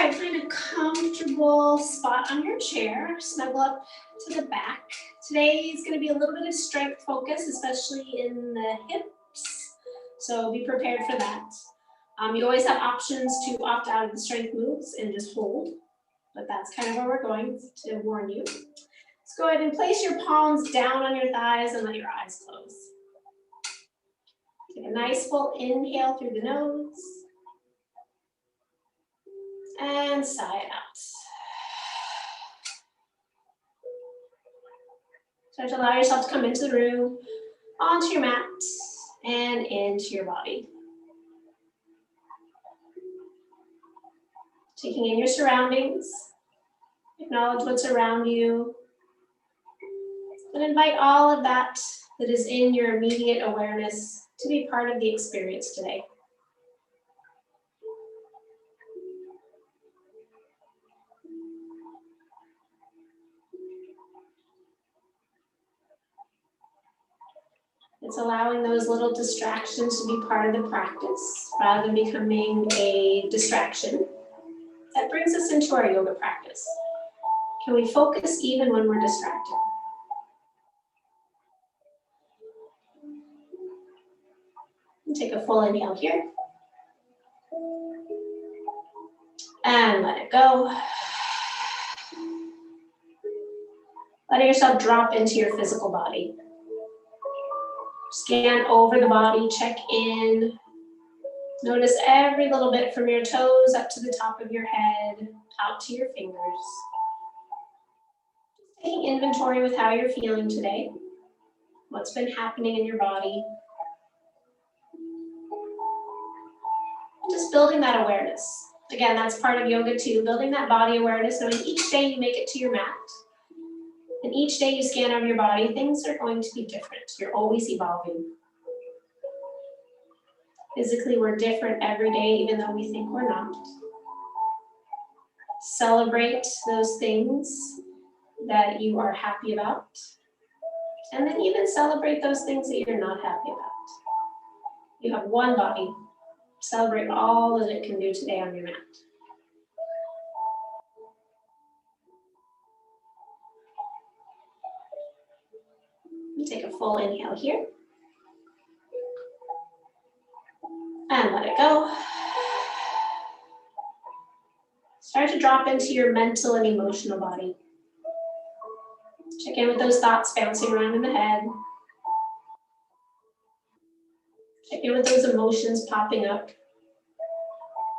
right, find a comfortable spot on your chair. Snuggle up to the back. Today is going to be a little bit of strength focus, especially in the hips. So be prepared for that. You always have options to opt out of the strength moves and just hold. But that's kind of where we're going, to warn you. Let's go ahead and place your palms down on your thighs and let your eyes close. Take a nice full inhale through the nose. And sigh it out. Start to allow yourself to come into the room, onto your mat, and into your body. Taking in your surroundings. Acknowledge what's around you. And invite all of that that is in your immediate awareness to be part of the experience today. It's allowing those little distractions to be part of the practice rather than becoming a distraction. That brings us into our yoga practice. Can we focus even when we're distracted? And take a full inhale here. And let it go. Letting yourself drop into your physical body. Scan over the body, check in. Notice every little bit from your toes up to the top of your head, out to your fingers. Just taking inventory with how you're feeling today. What's been happening in your body. Just building that awareness. Again, that's part of yoga too, building that body awareness, knowing each day you make it to your mat. And each day you scan over your body, things are going to be different. You're always evolving. Physically, we're different every day, even though we think we're not. Celebrate those things that you are happy about. And then even celebrate those things that you're not happy about. You have one body. Celebrate all that it can do today on your mat. Take a full inhale here. And let it go. Start to drop into your mental and emotional body. Check in with those thoughts bouncing around in the head. Check in with those emotions popping up.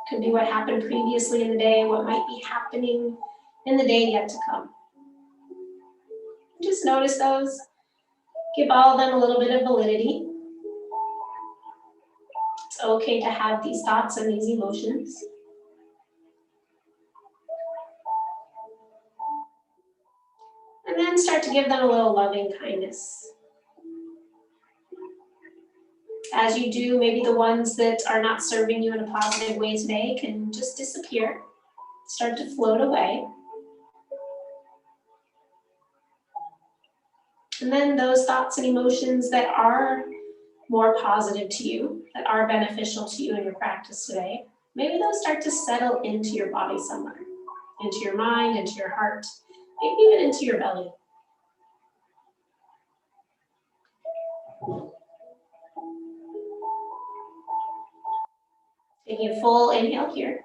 Could be what happened previously in the day, what might be happening in the day yet to come. Just notice those. Give all of them a little bit of validity. It's okay to have these thoughts and these emotions. And then start to give them a little loving kindness. As you do, maybe the ones that are not serving you in a positive way today can just disappear, start to float away. And then those thoughts and emotions that are more positive to you, that are beneficial to you in your practice today, maybe those start to settle into your body somewhere, into your mind, into your heart, maybe even into your belly. Taking a full inhale here.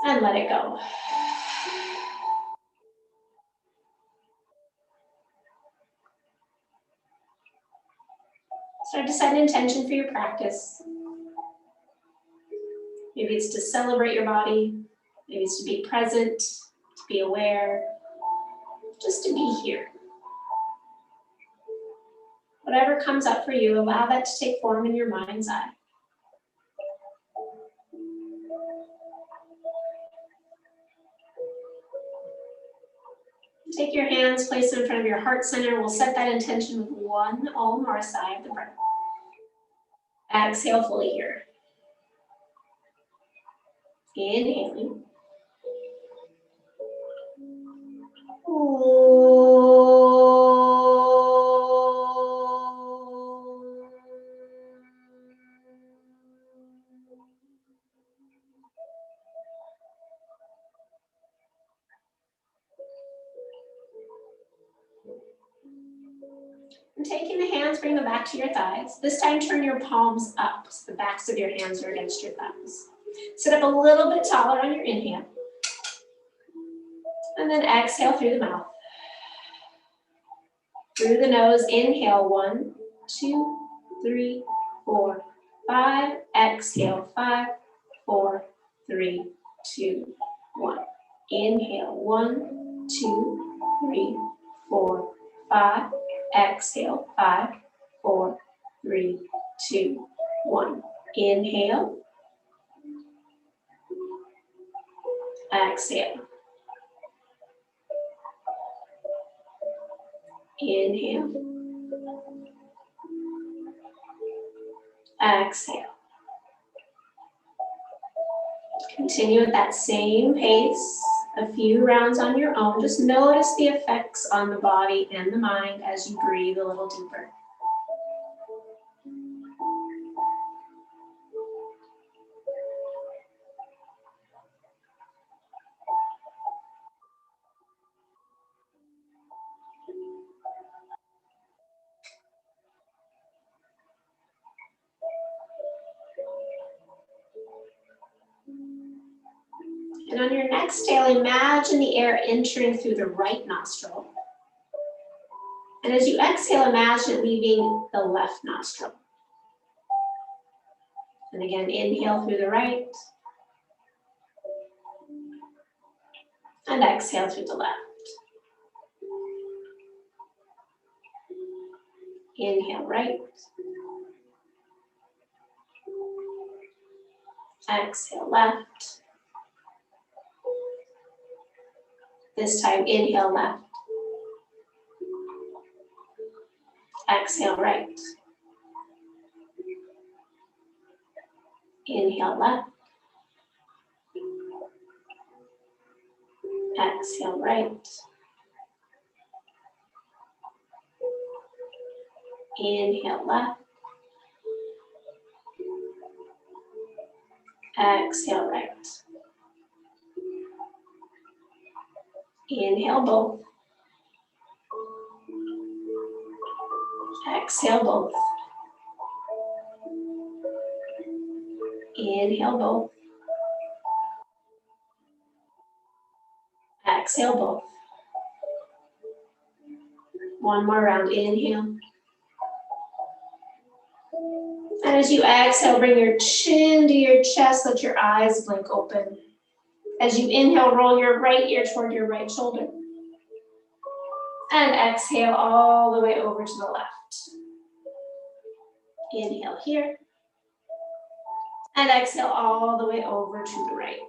And let it go. Start to set an intention for your practice. Maybe it's to celebrate your body. Maybe it's to be present, to be aware, just to be here. Whatever comes up for you, allow that to take form in your mind's eye. Take your hands, place them in front of your heart center. We'll set that intention with one Om or a sigh of the breath. Exhale fully here. Inhaling. And taking the hands, bring them back to your thighs. This time turn your palms up so the backs of your hands are against your thumbs. Sit up a little bit taller on your inhale. And then exhale through the mouth. Through the nose, inhale, 1, 2, 3, 4, 5. Exhale, 5, 4, 3, 2, 1. Inhale, 1, 2, 3, 4, 5. Exhale, 5, 4, 3, 2, 1. Inhale. Exhale. Inhale. Exhale. Continue at that same pace, a few rounds on your own. Just notice the effects on the body and the mind as you breathe a little deeper. And on your next exhale, imagine the air entering through the right nostril. And as you exhale, imagine it leaving the left nostril. And again, inhale through the right. And exhale through the left. Inhale right. Exhale left. This time, inhale left. Exhale right. Inhale left. Exhale right. Inhale left. Exhale right. Inhale both. Exhale both. Inhale both. Exhale both. One more round, inhale. And as you exhale, bring your chin to your chest, let your eyes blink open. As you inhale, roll your right ear toward your right shoulder. And exhale all the way over to the left. Inhale here. And exhale all the way over to the right.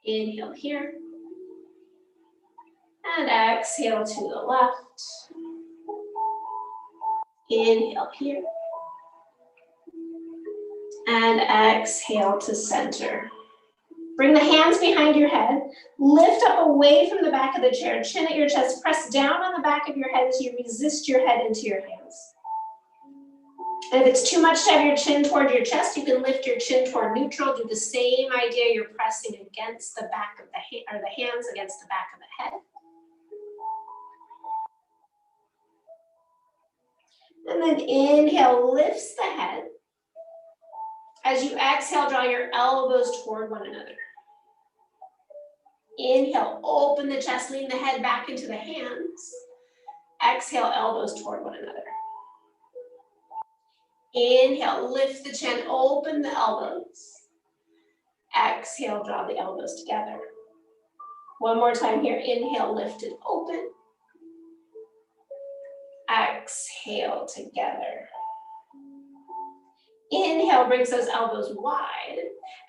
Inhale here. And exhale to the left. Inhale here. And exhale to center. Bring the hands behind your head. Lift up away from the back of the chair. Chin at your chest. Press down on the back of your head as you resist your head into your hands. And if it's too much to have your chin toward your chest, you can lift your chin toward neutral. Do the same idea. You're pressing against the back of the hands against the back of the head. And then inhale, lifts the head. As you exhale, draw your elbows toward one another. Inhale, open the chest, lean the head back into the hands. Exhale, elbows toward one another. Inhale, lift the chin, open the elbows. Exhale, draw the elbows together. One more time here, inhale, lift it open. Exhale, together. Inhale, brings those elbows wide.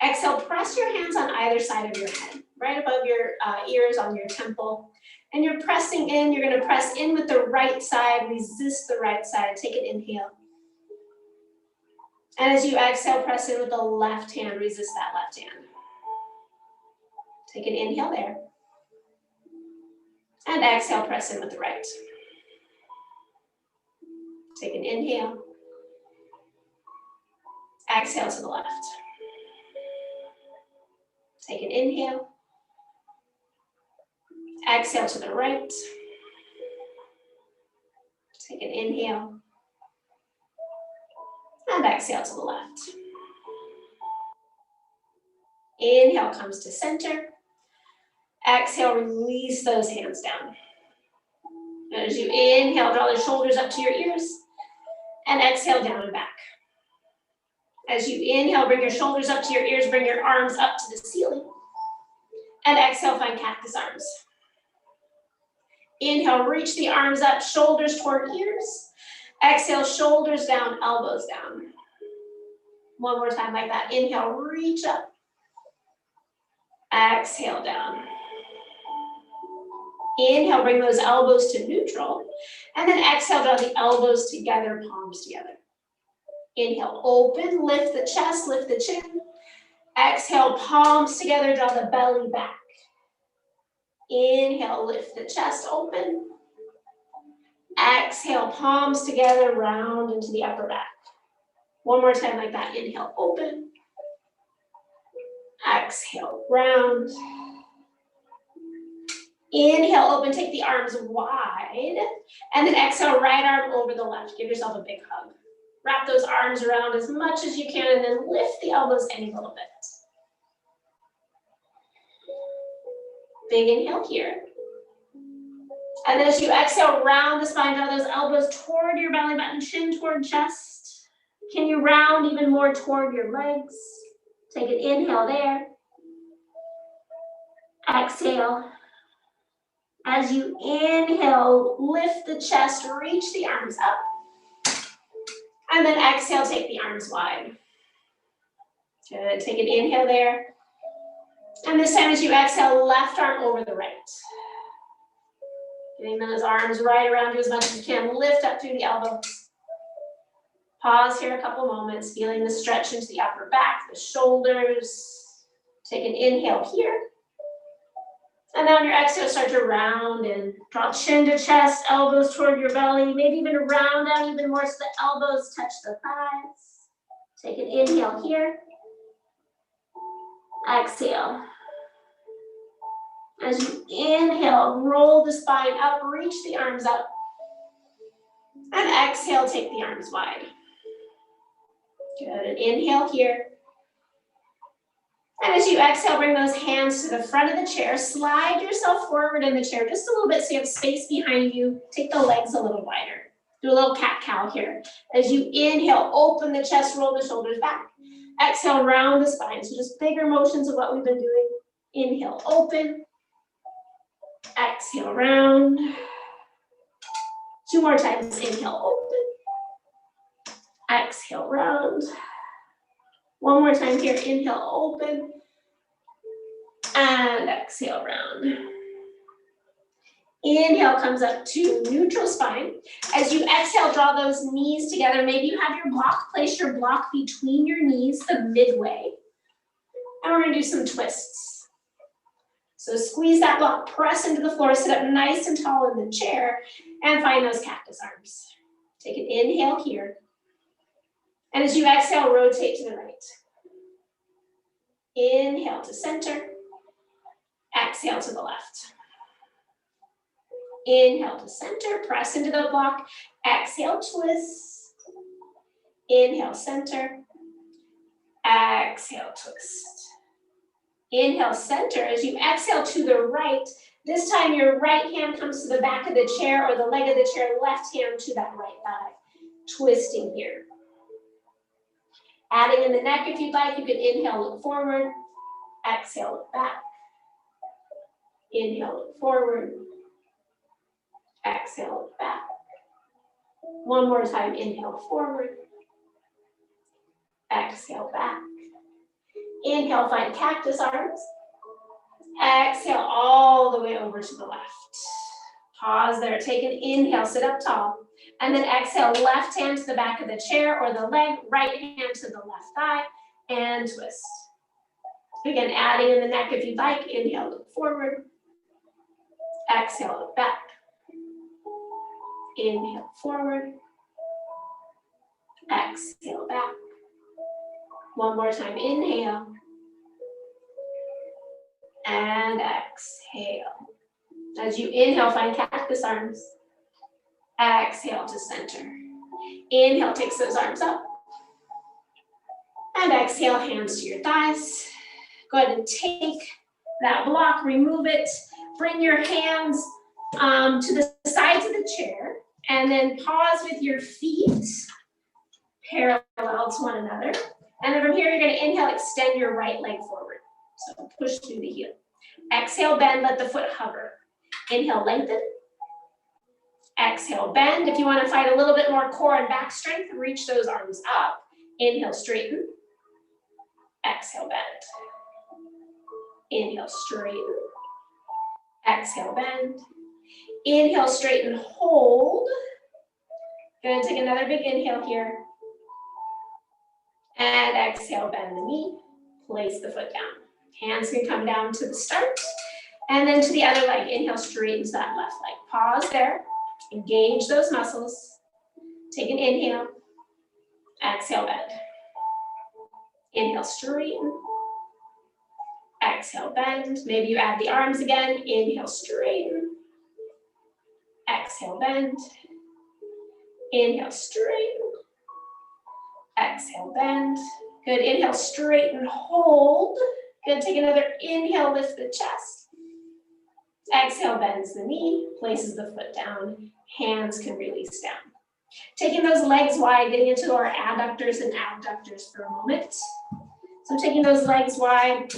Exhale, press your hands on either side of your head, right above your ears on your temple. And you're pressing in, you're gonna press in with the right side, resist the right side, take an inhale. And as you exhale, press in with the left hand, resist that left hand. Take an inhale there. And exhale, press in with the right. Take an inhale. Exhale to the left. Take an inhale. Exhale to the right. Take an inhale. And exhale to the left. Inhale comes to center. Exhale, release those hands down. As you inhale, draw the shoulders up to your ears. And exhale, down and back. As you inhale, bring your shoulders up to your ears, bring your arms up to the ceiling. And exhale, find cactus arms. Inhale, reach the arms up, shoulders toward ears. Exhale, shoulders down, elbows down. One more time like that. Inhale, reach up. Exhale, down. Inhale, bring those elbows to neutral. And then exhale, draw the elbows together, palms together. Inhale, open, lift the chest, lift the chin. Exhale, palms together, draw the belly back. Inhale, lift the chest open. Exhale, palms together, round into the upper back. One more time like that. Inhale, open. Exhale, round. Inhale, open, take the arms wide. And then exhale, right arm over the left. Give yourself a big hug. Wrap those arms around as much as you can and then lift the elbows any little bit. Big inhale here. And then as you exhale, round the spine, draw those elbows toward your belly button, chin toward chest. Can you round even more toward your legs? Take an inhale there. Exhale. As you inhale, lift the chest, reach the arms up. And then exhale, take the arms wide. Good, take an inhale there. And this time as you exhale, left arm over the right. Getting those arms right around you as much as you can. Lift up through the elbows. Pause here a couple moments, feeling the stretch into the upper back, the shoulders. Take an inhale here. And then on your exhale, start to round and draw chin to chest, elbows toward your belly. Maybe even round out even more so the elbows touch the thighs. Take an inhale here. Exhale. As you inhale, roll the spine up, reach the arms up. And exhale, take the arms wide. Good, and inhale here. And as you exhale, bring those hands to the front of the chair. Slide yourself forward in the chair just a little bit so you have space behind you. Take the legs a little wider. Do a little cat-cow here. As you inhale, open the chest, roll the shoulders back. Exhale, round the spine. So just bigger motions of what we've been doing. Inhale, open. Exhale, round. Two more times. Inhale, open. Exhale, round. One more time here. Inhale, open. And exhale, round. Inhale comes up to neutral spine. As you exhale, draw those knees together. Maybe you have your block. Place your block between your knees, the midway. And we're going to do some twists. So squeeze that block, press into the floor, sit up nice and tall in the chair, and find those cactus arms. Take an inhale here. And as you exhale, rotate to the right. Inhale to center. Exhale to the left. Inhale to center, press into the block. Exhale, twist. Inhale, center. Exhale, twist. Inhale, center. As you exhale to the right, this time your right hand comes to the back of the chair or the leg of the chair, left hand to that right thigh. Twisting here. Adding in the neck if you'd like, you can inhale, look forward. Exhale, look back. Inhale, look forward. Exhale, look back. One more time, inhale, forward. Exhale, back. Inhale, find cactus arms. Exhale all the way over to the left. Pause there, take an inhale, sit up tall. And then exhale, left hand to the back of the chair or the leg, right hand to the left thigh, and twist. Again, adding in the neck if you'd like. Inhale, look forward. Exhale, look back. Inhale, forward. Exhale, back. One more time, inhale. And exhale. As you inhale, find cactus arms. Exhale to center. Inhale, takes those arms up. And exhale, hands to your thighs. Go ahead and take that block, remove it. Bring your hands to the sides of the chair. And then pause with your feet parallel to one another. And then from here, you're going to inhale, extend your right leg forward. So push through the heel. Exhale, bend, let the foot hover. Inhale, lengthen. Exhale, bend. If you want to find a little bit more core and back strength, reach those arms up. Inhale, straighten. Exhale, bend. Inhale, straighten. Exhale, bend. Inhale, straighten, hold. Good, take another big inhale here. And exhale, bend the knee. Place the foot down. Hands can come down to the start. And then to the other leg. Inhale, straightens that left leg. Pause there. Engage those muscles. Take an inhale. Exhale, bend. Inhale, straighten. Exhale, bend. Maybe you add the arms again. Inhale, straighten. Exhale, bend. Inhale, straighten. Exhale, bend. Good. Inhale, straighten, hold. Good. Take another inhale, lift the chest. Exhale, bends the knee, places the foot down. Hands can release down. Taking those legs wide, getting into our adductors and abductors for a moment. So taking those legs wide,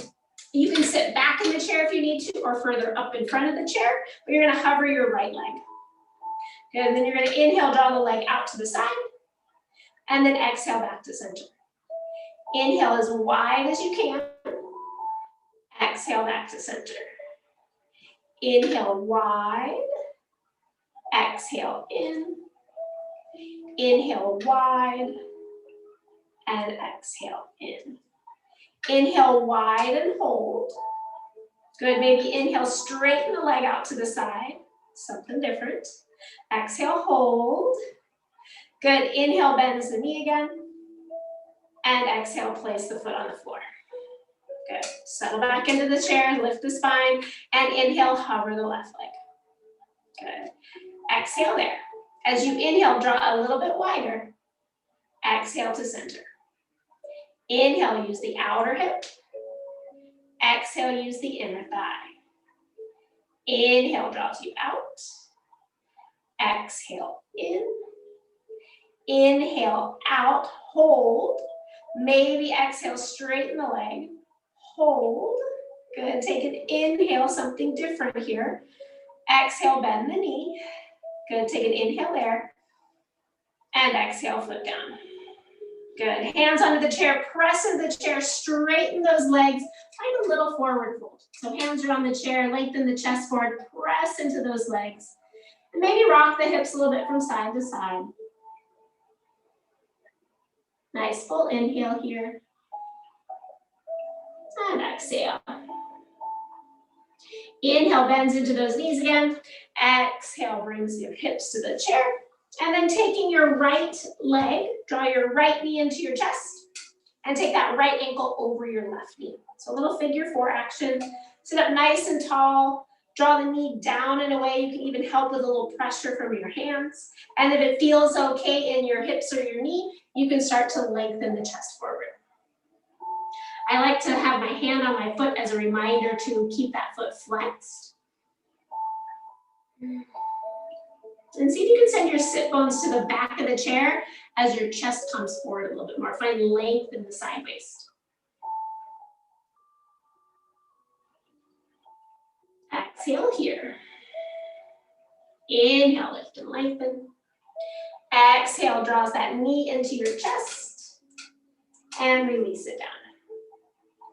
you can sit back in the chair if you need to, or further up in front of the chair, but you're gonna hover your right leg. Good, and then you're gonna inhale, draw the leg out to the side, and then exhale back to center. Inhale as wide as you can. Exhale back to center. Inhale wide. Exhale in. Inhale wide. And exhale in. Inhale wide and hold. Good, maybe inhale, straighten the leg out to the side. Something different. Exhale, hold. Good, inhale, bends the knee again. And exhale, place the foot on the floor. Good, settle back into the chair, lift the spine, and inhale, hover the left leg. Good, exhale there. As you inhale, draw a little bit wider. Exhale to center. Inhale, use the outer hip. Exhale, use the inner thigh. Inhale, draws you out. Exhale, in. Inhale, out, hold. Maybe exhale, straighten the leg. Hold. Good, take an inhale, something different here. Exhale, bend the knee. Good, take an inhale there. And exhale, foot down. Good, hands onto the chair, press into the chair, straighten those legs. Find a little forward fold. So hands are on the chair, lengthen the chest forward, press into those legs. And maybe rock the hips a little bit from side to side. Nice full inhale here. And exhale. Inhale, bends into those knees again. Exhale, brings your hips to the chair. And then taking your right leg, draw your right knee into your chest. And take that right ankle over your left knee. So a little figure four action. Sit up nice and tall. Draw the knee down in a way. You can even help with a little pressure from your hands. And if it feels okay in your hips or your knee, you can start to lengthen the chest forward. I like to have my hand on my foot as a reminder to keep that foot flexed. And see if you can send your sit bones to the back of the chair as your chest comes forward a little bit more. Find length in the side waist. Exhale here. Inhale, lift and lengthen. Exhale, draws that knee into your chest. And release it down.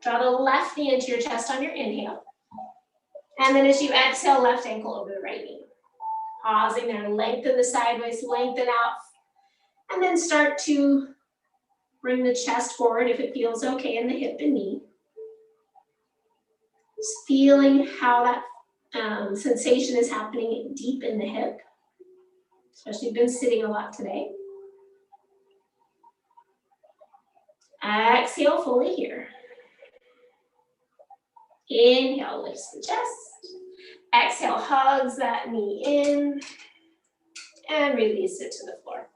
Draw the left knee into your chest on your inhale. And then as you exhale, left ankle over the right knee. Pausing there, lengthen the side waist, lengthen out. And then start to bring the chest forward if it feels okay in the hip and knee. Just feeling how that sensation is happening deep in the hip. Especially if you've been sitting a lot today. Exhale fully here. Inhale, lifts the chest. Exhale, hugs that knee in. and release it to the floor.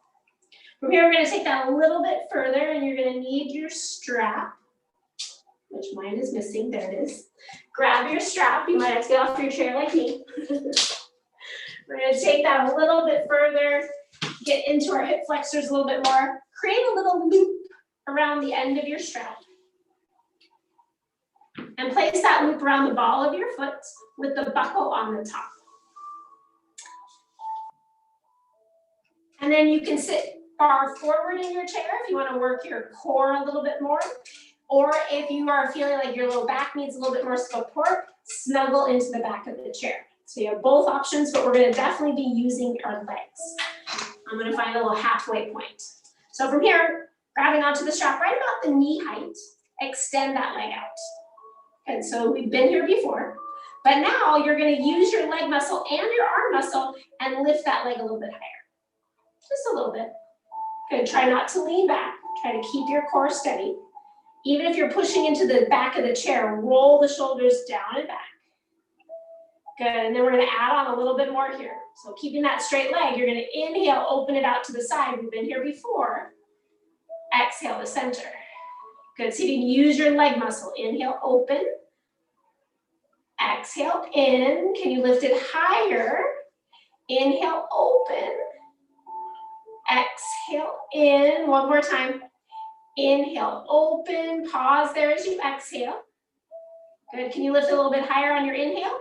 From here, we're gonna take that a little bit further, and you're gonna need your strap, which mine is missing, there it is. Grab your strap, you might have to get off your chair like me. We're gonna take that a little bit further, get into our hip flexors a little bit more, create a little loop around the end of your strap. And place that loop around the ball of your foot with the buckle on the top. And then you can sit far forward in your chair if you want to work your core a little bit more. Or if you are feeling like your low back needs a little bit more support, snuggle into the back of the chair. So you have both options, but we're going to definitely be using our legs. I'm going to find a little halfway point. So from here, grabbing onto the strap right about the knee height, extend that leg out. And so we've been here before, but now you're going to use your leg muscle and your arm muscle and lift that leg a little bit higher. Just a little bit. Good, try not to lean back. Try to keep your core steady. Even if you're pushing into the back of the chair, roll the shoulders down and back. Good, and then we're gonna add on a little bit more here. So keeping that straight leg, you're gonna inhale, open it out to the side. We've been here before. Exhale to center. Good, so you can use your leg muscle. Inhale, open. Exhale, in. Can you lift it higher? Inhale, open. Exhale, in. One more time. Inhale, open. Pause there as you exhale. Good, can you lift a little bit higher on your inhale?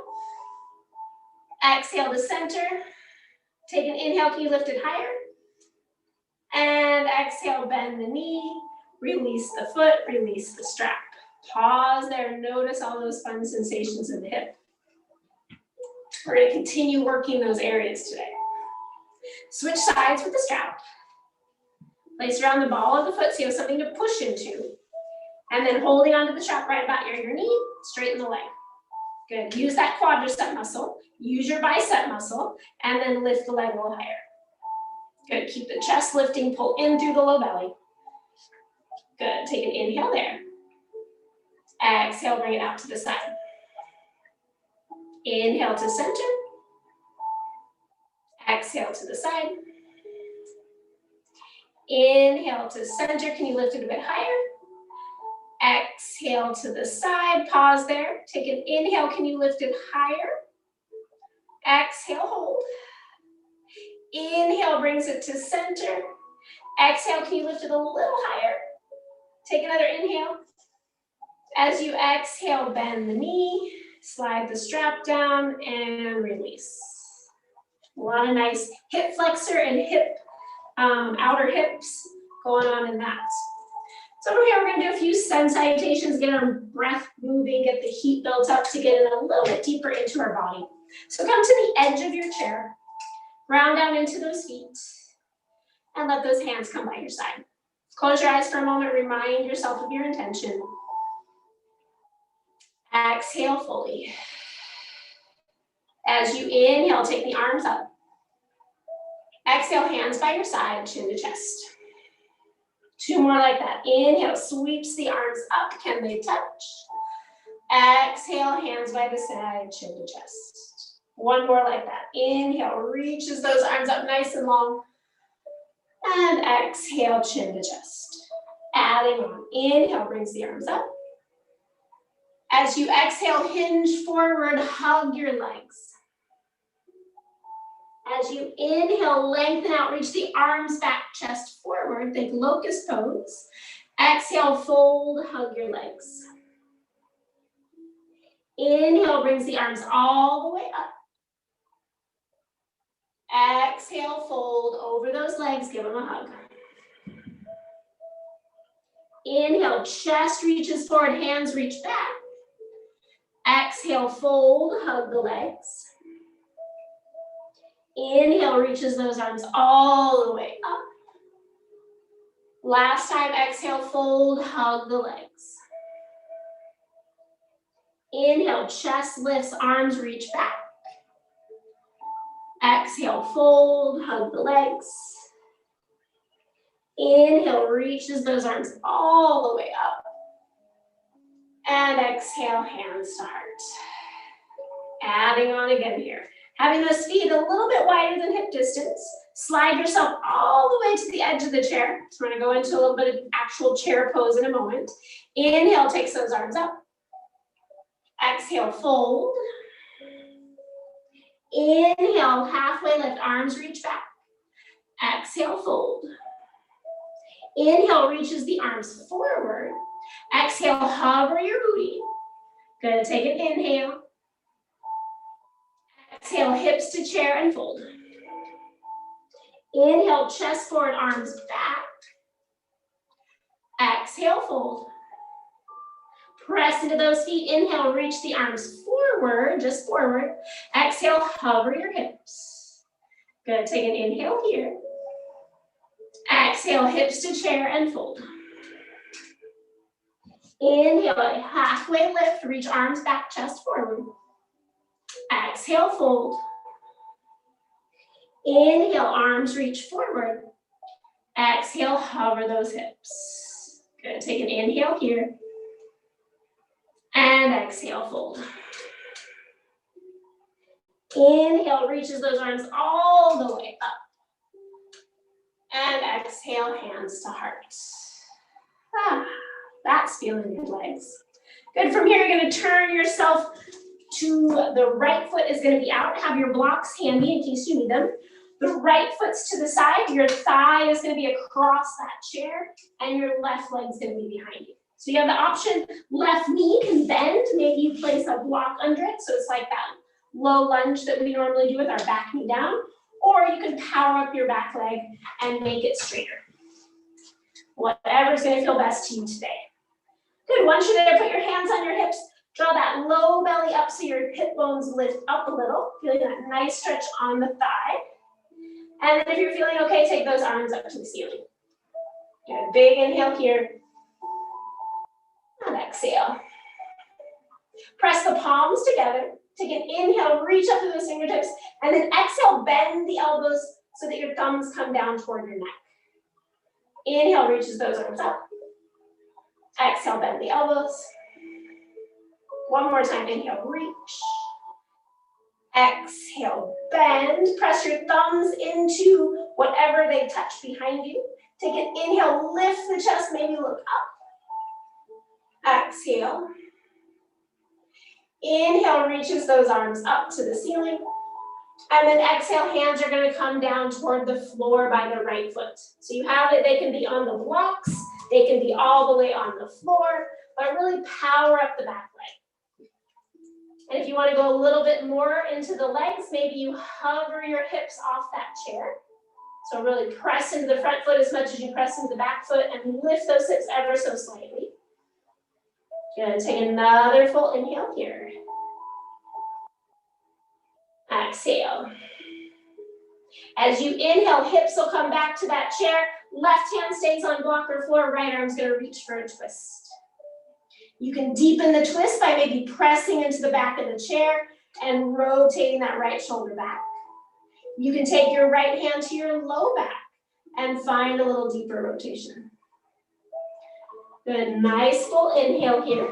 Exhale to center. Take an inhale, can you lift it higher? And exhale, bend the knee. Release the foot, release the strap. Pause there, notice all those fun sensations in the hip. We're gonna continue working those areas today. Switch sides with the strap. Place around the ball of the foot so you have something to push into. And then holding onto the strap right about your knee, straighten the leg. Good, use that quadricep muscle, use your bicep muscle, and then lift the leg a little higher. Good, keep the chest lifting, pull in through the low belly. Good, take an inhale there. Exhale, bring it out to the side. Inhale to center. Exhale to the side. Inhale to center, can you lift it a bit higher? Exhale to the side, pause there. Take an inhale, can you lift it higher? Exhale, hold. Inhale brings it to center. Exhale, can you lift it a little higher? Take another inhale. As you exhale, bend the knee, slide the strap down, and release. A lot of nice hip flexor and hip, outer hips going on in that. So over here, we're gonna do a few sun salutations, get our breath moving, get the heat built up to get in a little bit deeper into our body. So come to the edge of your chair, round down into those feet, and let those hands come by your side. Close your eyes for a moment, remind yourself of your intention. Exhale fully. As you inhale, take the arms up. Exhale, hands by your side, chin to chest. Two more like that. Inhale, sweeps the arms up. Can they touch? Exhale, hands by the side, chin to chest. One more like that. Inhale, reaches those arms up nice and long. And exhale, chin to chest. Adding on. Inhale, brings the arms up. As you exhale, hinge forward, hug your legs. As you inhale, lengthen out, reach the arms back, chest forward, think locust pose. Exhale, fold, hug your legs. Inhale, brings the arms all the way up. Exhale, fold over those legs, give them a hug. Inhale, chest reaches forward, hands reach back. Exhale, fold, hug the legs. Inhale, reaches those arms all the way up. Last time, exhale, fold, hug the legs. Inhale, chest lifts, arms reach back. Exhale, fold, hug the legs. Inhale, reaches those arms all the way up. And exhale, hands to heart. Adding on again here. Having those feet a little bit wider than hip distance. Slide yourself all the way to the edge of the chair. So we're gonna go into a little bit of actual chair pose in a moment. Inhale, takes those arms up. Exhale, fold. Inhale, halfway lift, arms reach back. Exhale, fold. Inhale, reaches the arms forward. Exhale, hover your booty. Good, take an inhale. Exhale, hips to chair and fold. Inhale, chest forward, arms back. Exhale, fold. Press into those feet. Inhale, reach the arms forward, just forward. Exhale, hover your hips. Good, take an inhale here. Exhale, hips to chair and fold. Inhale, a halfway lift, reach arms back, chest forward. Exhale, fold. Inhale, arms reach forward. Exhale, hover those hips. Good, take an inhale here. And exhale, fold. Inhale, reaches those arms all the way up. And exhale, hands to heart. That's feeling your legs. Good, from here, you're gonna turn yourself to the right foot is gonna be out. Have your blocks handy in case you need them. The right foot's to the side, your thigh is gonna be across that chair, and your left leg's gonna be behind you. So you have the option, left knee can bend, maybe you place a block under it, so it's like that low lunge that we normally do with our back knee down, or you can power up your back leg and make it straighter. Whatever's gonna feel best to you today. Good, once you're there, put your hands on your hips, draw that low belly up so your hip bones lift up a little, feeling that nice stretch on the thigh. And then if you're feeling okay, take those arms up to the ceiling. Good, big inhale here. And exhale. Press the palms together. Take an inhale, reach up to those fingertips, and then exhale, bend the elbows so that your thumbs come down toward your neck. Inhale, reaches those arms up. Exhale, bend the elbows. One more time, inhale, reach. Exhale, bend. Press your thumbs into whatever they touch behind you. Take an inhale, lift the chest, maybe look up. Exhale. Inhale, reaches those arms up to the ceiling. And then exhale, hands are gonna come down toward the floor by the right foot. So you have it, they can be on the blocks, they can be all the way on the floor, but really power up the back leg. And if you wanna go a little bit more into the legs, maybe you hover your hips off that chair. So really press into the front foot as much as you press into the back foot and lift those hips ever so slightly. Good, take another full inhale here. Exhale. As you inhale, hips will come back to that chair. Left hand stays on block or floor, right arm's gonna reach for a twist. You can deepen the twist by maybe pressing into the back of the chair and rotating that right shoulder back. You can take your right hand to your low back and find a little deeper rotation. Good, nice full inhale here.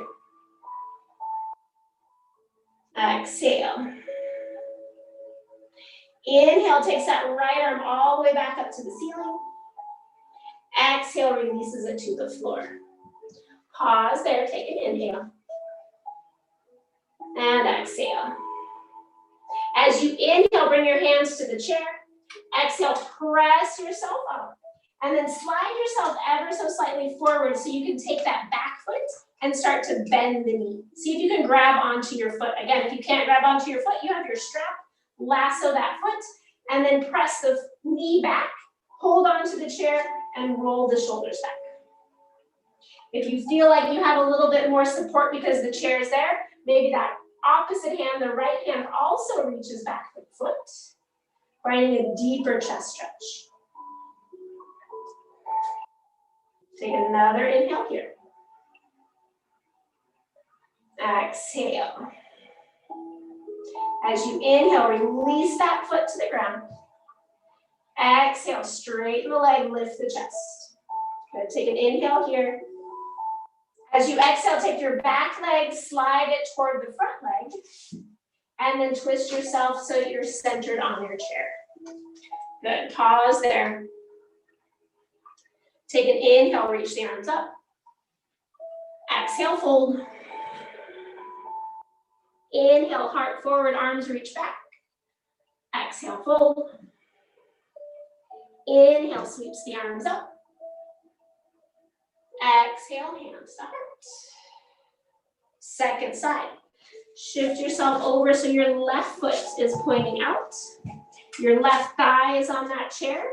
Exhale. Inhale, takes that right arm all the way back up to the ceiling. Exhale, releases it to the floor. Pause there, take an inhale. And exhale. As you inhale, bring your hands to the chair. Exhale, press yourself up. And then slide yourself ever so slightly forward so you can take that back foot and start to bend the knee. See if you can grab onto your foot. Again, if you can't grab onto your foot, you have your strap. Lasso that foot, and then press the knee back, hold onto the chair, and roll the shoulders back. If you feel like you have a little bit more support because the chair is there, maybe that opposite hand, the right hand, also reaches back the foot, finding a deeper chest stretch. Take another inhale here. Exhale. As you inhale, release that foot to the ground. Exhale, straighten the leg, lift the chest. Good, take an inhale here. As you exhale, take your back leg, slide it toward the front leg, and then twist yourself so that you're centered on your chair. Good, pause there. Take an inhale, reach the arms up. Exhale, fold. Inhale, heart forward, arms reach back. Exhale, fold. Inhale, sweeps the arms up. Exhale, hands to heart. Second side. Shift yourself over so your left foot is pointing out. Your left thigh is on that chair,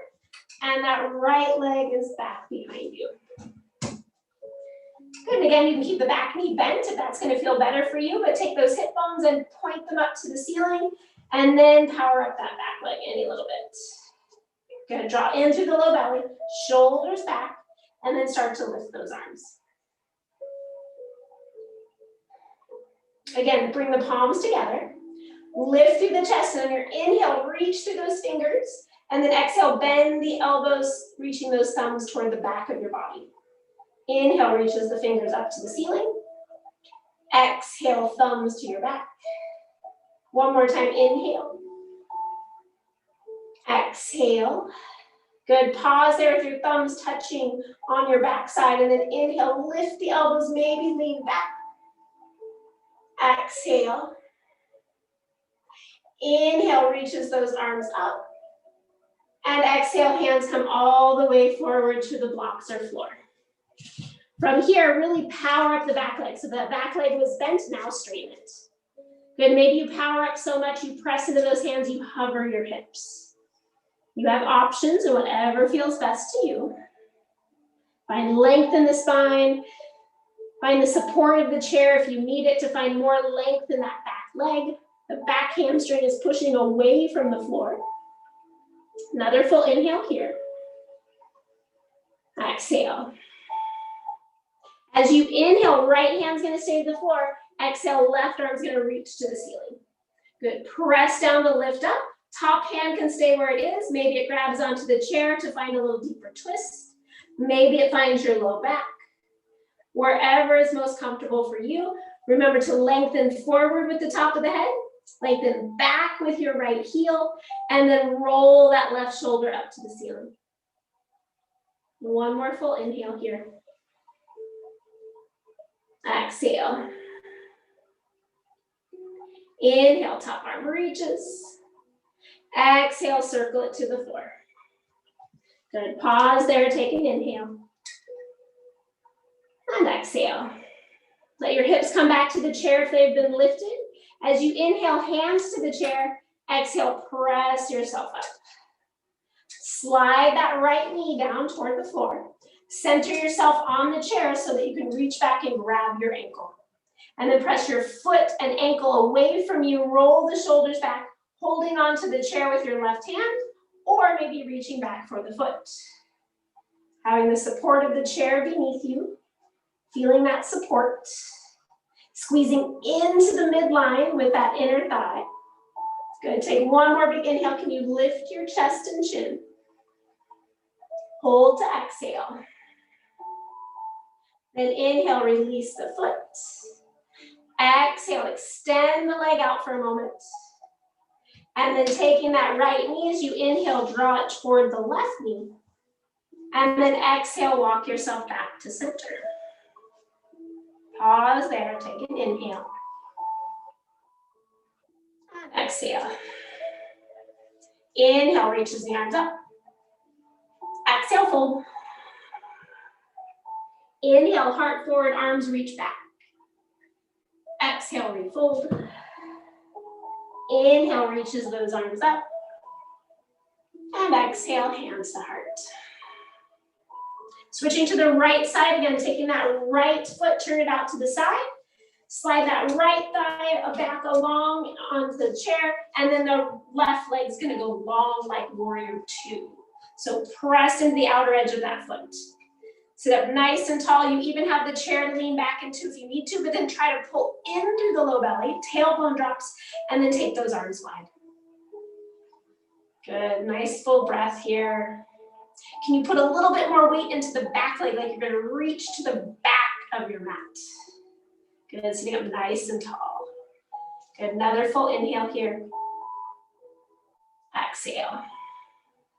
and that right leg is back behind you. Good, and again, you can keep the back knee bent if that's gonna feel better for you, but take those hip bones and point them up to the ceiling, and then power up that back leg any little bit. Gonna draw in through the low belly, shoulders back, and then start to lift those arms. Again, bring the palms together, lift through the chest, and on your inhale, reach through those fingers, and then exhale, bend the elbows, reaching those thumbs toward the back of your body. Inhale reaches the fingers up to the ceiling. Exhale, thumbs to your back. One more time, inhale. Exhale. Good, pause there with your thumbs touching on your backside, and then inhale, lift the elbows, maybe lean back. Exhale. Inhale, reaches those arms up. And exhale, hands come all the way forward to the blocks or floor. From here, really power up the back leg. So that back leg was bent, now straighten it. Good, maybe you power up so much you press into those hands, you hover your hips. You have options and whatever feels best to you. Find length in the spine. Find the support of the chair if you need it to find more length in that back leg. The back hamstring is pushing away from the floor. Another full inhale here. Exhale. As you inhale, right hand's gonna stay to the floor. Exhale, left arm's gonna reach to the ceiling. Good, press down to lift up. Top hand can stay where it is. Maybe it grabs onto the chair to find a little deeper twist. Maybe it finds your low back. Wherever is most comfortable for you. Remember to lengthen forward with the top of the head, lengthen back with your right heel, and then roll that left shoulder up to the ceiling. One more full inhale here. Exhale. Inhale, top arm reaches. Exhale, circle it to the floor. Good, pause there, take an inhale. And exhale. Let your hips come back to the chair if they've been lifted. As you inhale, hands to the chair. Exhale, press yourself up. Slide that right knee down toward the floor. Center yourself on the chair so that you can reach back and grab your ankle. And then press your foot and ankle away from you. Roll the shoulders back, holding onto the chair with your left hand, or maybe reaching back for the foot. Having the support of the chair beneath you. Feeling that support, squeezing into the midline with that inner thigh. Good, take one more big inhale. Can you lift your chest and chin? Hold to exhale. Then inhale, release the foot. Exhale, extend the leg out for a moment. And then taking that right knee as you inhale, draw it toward the left knee. And then exhale, walk yourself back to center. Pause there, take an inhale. And exhale. Inhale, reaches the arms up. Exhale, fold. Inhale, heart forward, arms reach back. Exhale, refold. Inhale, reaches those arms up. And exhale, hands to heart. Switching to the right side, again, taking that right foot, turn it out to the side. Slide that right thigh back along onto the chair, and then the left leg's gonna go long like warrior two. So press into the outer edge of that foot. Sit up nice and tall. You even have the chair to lean back into if you need to, but then try to pull in through the low belly, tailbone drops, and then take those arms wide. Good, nice full breath here. Can you put a little bit more weight into the back leg, like you're gonna reach to the back of your mat? Good, sitting up nice and tall. Good, another full inhale here. Exhale.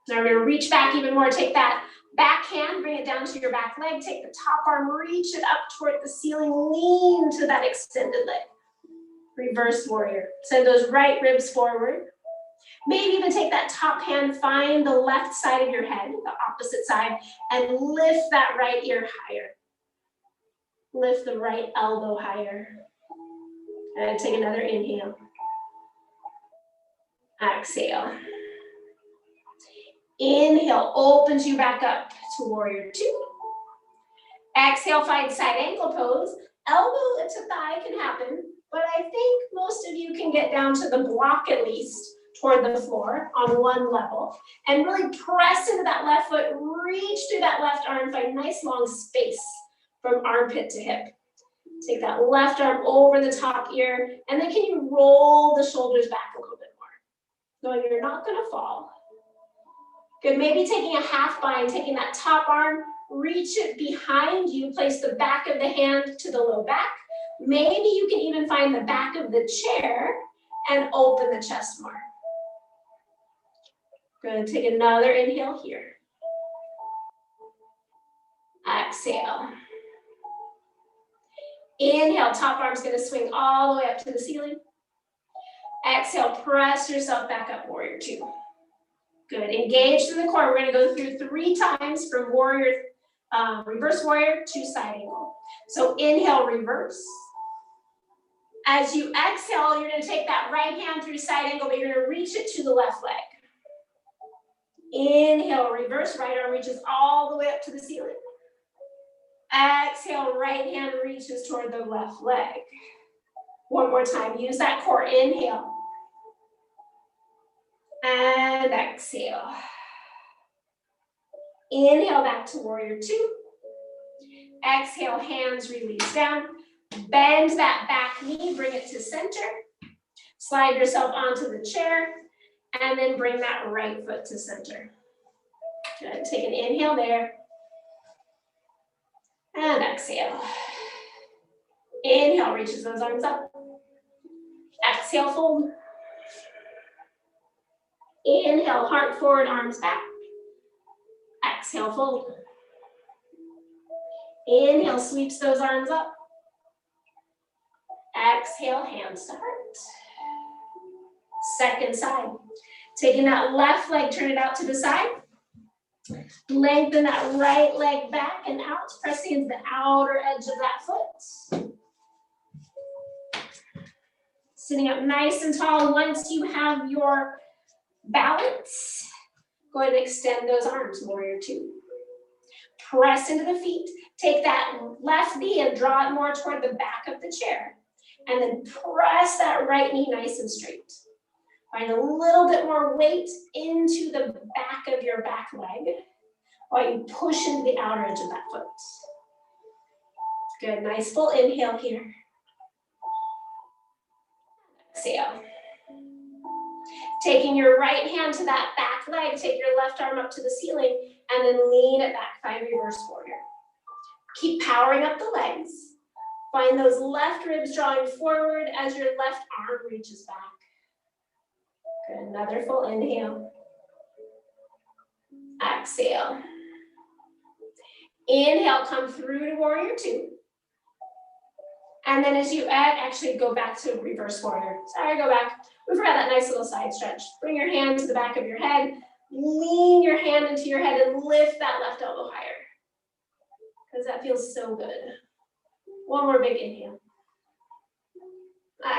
Now we're gonna reach back even more. Take that back hand, bring it down to your back leg. Take the top arm, reach it up toward the ceiling, lean to that extended leg. Reverse warrior. Send those right ribs forward. Maybe even take that top hand, find the left side of your head, the opposite side, and lift that right ear higher. Lift the right elbow higher. And take another inhale. Exhale. Inhale, opens you back up to warrior two. Exhale, find side ankle pose. Elbow to thigh can happen, but I think most of you can get down to the block at least toward the floor on one level and really press into that left foot, reach through that left arm, find nice long space from armpit to hip. Take that left arm over the top ear, and then can you roll the shoulders back a little bit more, knowing you're not gonna fall. Good, maybe taking a half bind, taking that top arm, reach it behind you, place the back of the hand to the low back. Maybe you can even find the back of the chair and open the chest more. Good, take another inhale here. Exhale. Inhale, top arm's gonna swing all the way up to the ceiling. Exhale, press yourself back up, warrior two. Good, engage through the core. We're gonna go through 3 times from warrior, reverse warrior to side angle. So inhale, reverse. As you exhale, you're gonna take that right hand through side angle, but you're gonna reach it to the left leg. Inhale, reverse, right arm reaches all the way up to the ceiling. Exhale, right hand reaches toward the left leg. One more time, use that core, inhale. And exhale. Inhale back to warrior two. Exhale, hands release down. Bend that back knee, bring it to center. Slide yourself onto the chair, and then bring that right foot to center. Good, take an inhale there. And exhale. Inhale, reaches those arms up. Exhale, fold. Inhale, heart forward, arms back. Exhale, fold. Inhale, sweeps those arms up. Exhale, hands to heart. Second side. Taking that left leg, turn it out to the side. Lengthen that right leg back and out, pressing into the outer edge of that foot. Sitting up nice and tall. Once you have your balance, go ahead and extend those arms, warrior two. Press into the feet. Take that left knee and draw it more toward the back of the chair. And then press that right knee nice and straight. Find a little bit more weight into the back of your back leg while you push into the outer edge of that foot. Good, nice full inhale here. Exhale. Taking your right hand to that back leg, take your left arm up to the ceiling, and then lean it back, find reverse warrior. Keep powering up the legs. Find those left ribs drawing forward as your left arm reaches back. Good, another full inhale. Exhale. Inhale, come through to warrior two. And then as you actually go back to reverse warrior. Sorry, go back. We forgot that nice little side stretch. Bring your hand to the back of your head. Lean your hand into your head and lift that left elbow higher. Because that feels so good. One more big inhale.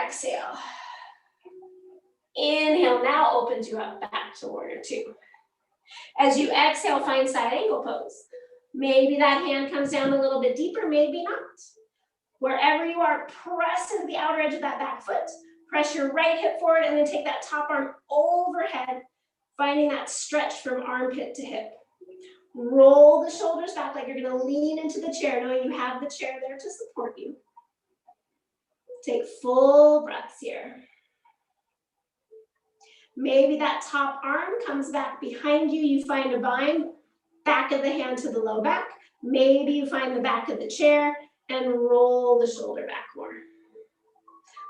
Exhale. Inhale now opens you up back to warrior two. As you exhale, find side angle pose. Maybe that hand comes down a little bit deeper, maybe not. Wherever you are, press into the outer edge of that back foot. Press your right hip forward and then take that top arm overhead, finding that stretch from armpit to hip. Roll the shoulders back like you're gonna lean into the chair, knowing you have the chair there to support you. Take full breaths here. Maybe that top arm comes back behind you. You find a bind, back of the hand to the low back. Maybe you find the back of the chair and roll the shoulder back more.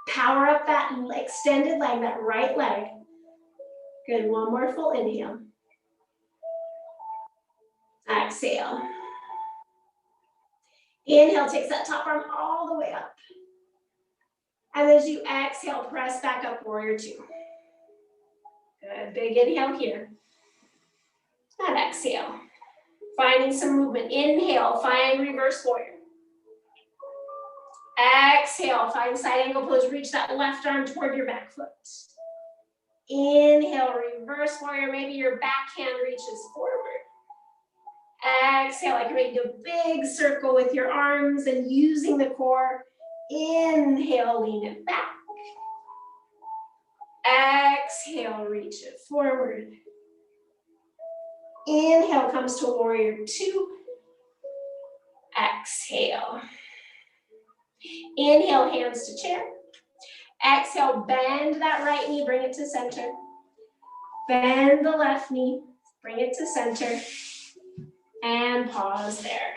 Power up that extended leg, that right leg. Good, one more full inhale. Exhale. Inhale, takes that top arm all the way up. And as you exhale, press back up, warrior two. Good, big inhale here. And exhale. Finding some movement. Inhale, find reverse warrior. Exhale, find side angle pose. Reach that left arm toward your back foot. Inhale, reverse warrior. Maybe your back hand reaches forward. Exhale, like you're making a big circle with your arms and using the core. Inhale, lean it back. Exhale, reach it forward. Inhale comes to warrior two. Exhale. Inhale, hands to chair. Exhale, bend that right knee, bring it to center. Bend the left knee, bring it to center. And pause there.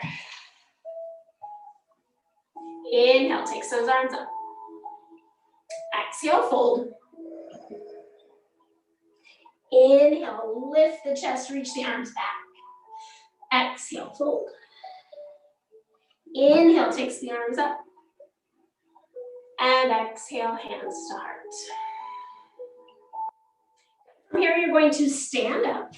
Inhale, takes those arms up. Exhale, fold. Inhale, lift the chest, reach the arms back. Exhale, fold. Inhale, takes the arms up. And exhale, hands to heart. From here, you're going to stand up.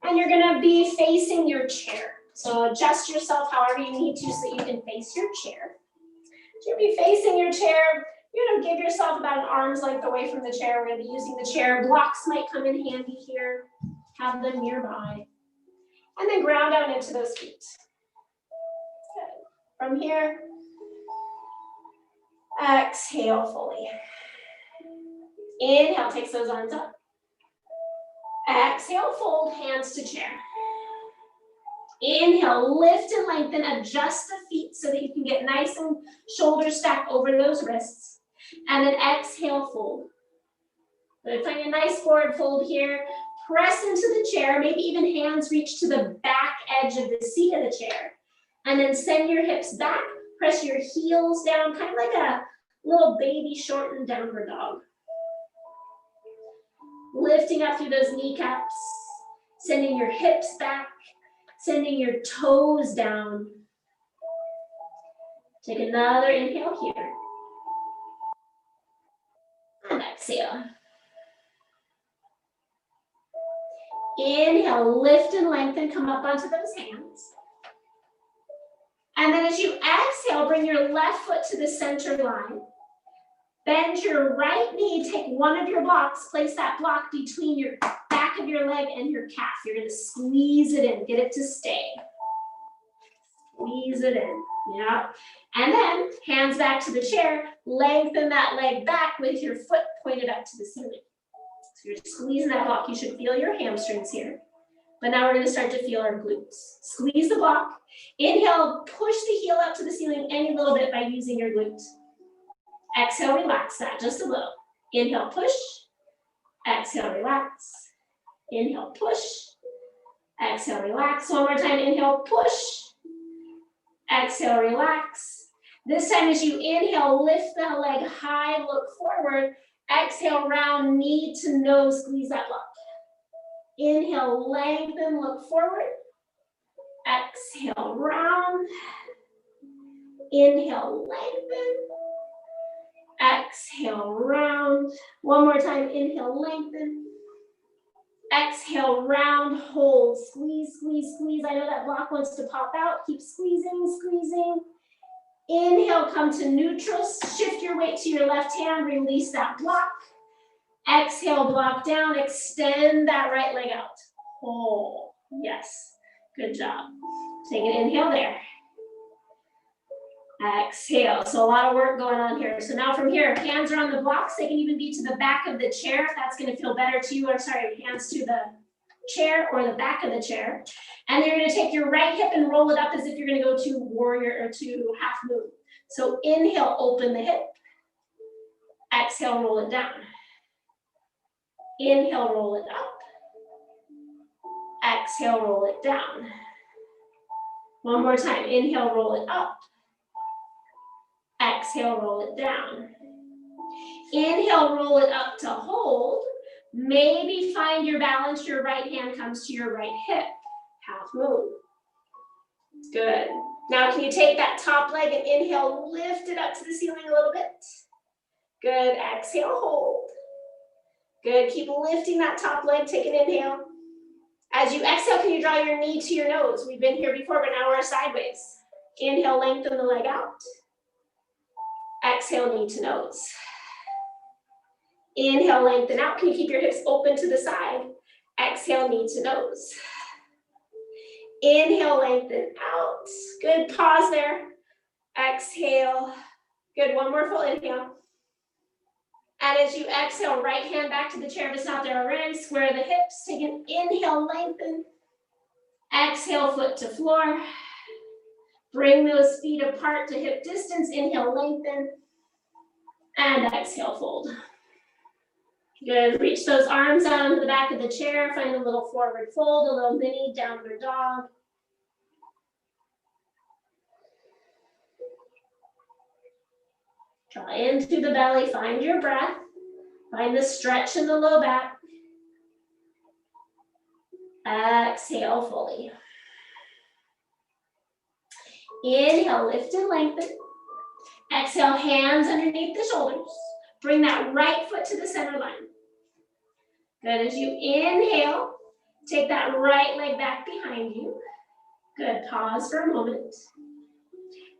And you're gonna be facing your chair. So adjust yourself however you need to so that you can face your chair. So you'll be facing your chair. You're gonna give yourself about an arm's length away from the chair. We're gonna be using the chair. Blocks might come in handy here. Have them nearby. And then ground down into those feet. Good. From here, exhale fully. Inhale, takes those arms up. Exhale, fold, hands to chair. Inhale, lift and lengthen, adjust the feet so that you can get nice and shoulders stacked over those wrists. And then exhale, fold. Good, find a nice forward fold here. Press into the chair, maybe even hands reach to the back edge of the seat of the chair. And then send your hips back, press your heels down, kind of like a little baby shortened downward dog. Lifting up through those kneecaps, sending your hips back, sending your toes down. Take another inhale here. And exhale. Inhale, lift and lengthen, come up onto those hands. And then as you exhale, bring your left foot to the center line. Bend your right knee, take one of your blocks, place that block between your back of your leg and your calf. You're gonna squeeze it in, get it to stay. Squeeze it in, yeah. And then hands back to the chair, lengthen that leg back with your foot pointed up to the ceiling. So you're squeezing that block. You should feel your hamstrings here. But now we're gonna start to feel our glutes. Squeeze the block. Inhale, push the heel up to the ceiling any little bit by using your glutes. Exhale, relax that just a little. Inhale, push. Exhale, relax. Inhale, push. Exhale, relax. One more time, inhale, push. Exhale, relax. This time as you inhale, lift the leg high, look forward. Exhale, round, knee to nose, squeeze that block. Inhale, lengthen, look forward. Exhale, round. Inhale, lengthen. Exhale, round. One more time, inhale, lengthen. Exhale, round, hold. Squeeze, squeeze, squeeze. I know that block wants to pop out. Keep squeezing, squeezing. Inhale, come to neutral. Shift your weight to your left hand. Release that block. Exhale, block down. Extend that right leg out. Hold. Yes. Good job. Take an inhale there. Exhale. So a lot of work going on here. So now from here, hands are on the blocks. They can even be to the back of the chair if that's going to feel better to you. Or sorry, hands to the chair or the back of the chair. And then you're going to take your right hip and roll it up as if you're going to go to warrior or to half moon. So inhale, open the hip. Exhale, roll it down. Inhale, roll it up. Exhale, roll it down. One more time. Inhale, roll it up. Exhale, roll it down. Inhale, roll it up to hold. Maybe find your balance. Your right hand comes to your right hip. half moon. Good. Now can you take that top leg and inhale, lift it up to the ceiling a little bit. Good, exhale, hold. Good, keep lifting that top leg, take an inhale. As you exhale, can you draw your knee to your nose? We've been here before, but now we're sideways. Inhale, lengthen the leg out. Exhale, knee to nose. Inhale, lengthen out. Can you keep your hips open to the side? Exhale, knee to nose. Inhale, lengthen out. Good, pause there. Exhale. Good, one more full inhale. And as you exhale, right hand back to the chair if it's not there already. Square the hips. Take an inhale, lengthen. Exhale, foot to floor. Bring those feet apart to hip distance. Inhale, lengthen. And exhale, fold. Good, reach those arms out into the back of the chair. Find a little forward fold, a little mini downward dog. Draw in through the belly, find your breath. Find the stretch in the low back. Exhale fully. Inhale, lift and lengthen. Exhale, hands underneath the shoulders. Bring that right foot to the center line. Good, as you inhale, take that right leg back behind you. Good, pause for a moment.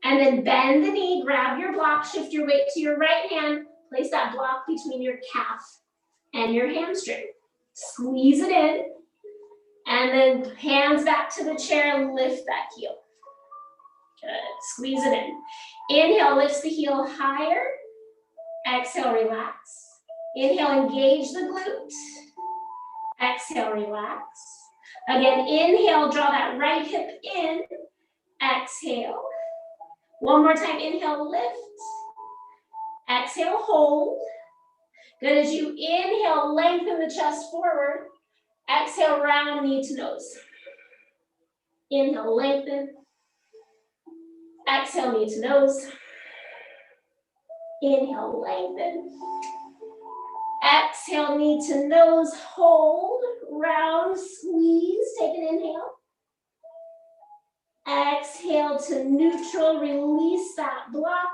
And then bend the knee, grab your block, shift your weight to your right hand, place that block between your calf and your hamstring. Squeeze it in, and then hands back to the chair, lift that heel. Good, squeeze it in. Inhale, lifts the heel higher. Exhale, relax. Inhale, engage the glute. Exhale, relax. Again, inhale, draw that right hip in. Exhale. One more time, inhale, lift. Exhale, hold. Good, as you inhale, lengthen the chest forward. Exhale, round knee to nose. Inhale, lengthen. Exhale, knee to nose. Inhale, lengthen. Exhale, knee to nose, hold, round, squeeze, take an inhale. Exhale to neutral, release that block.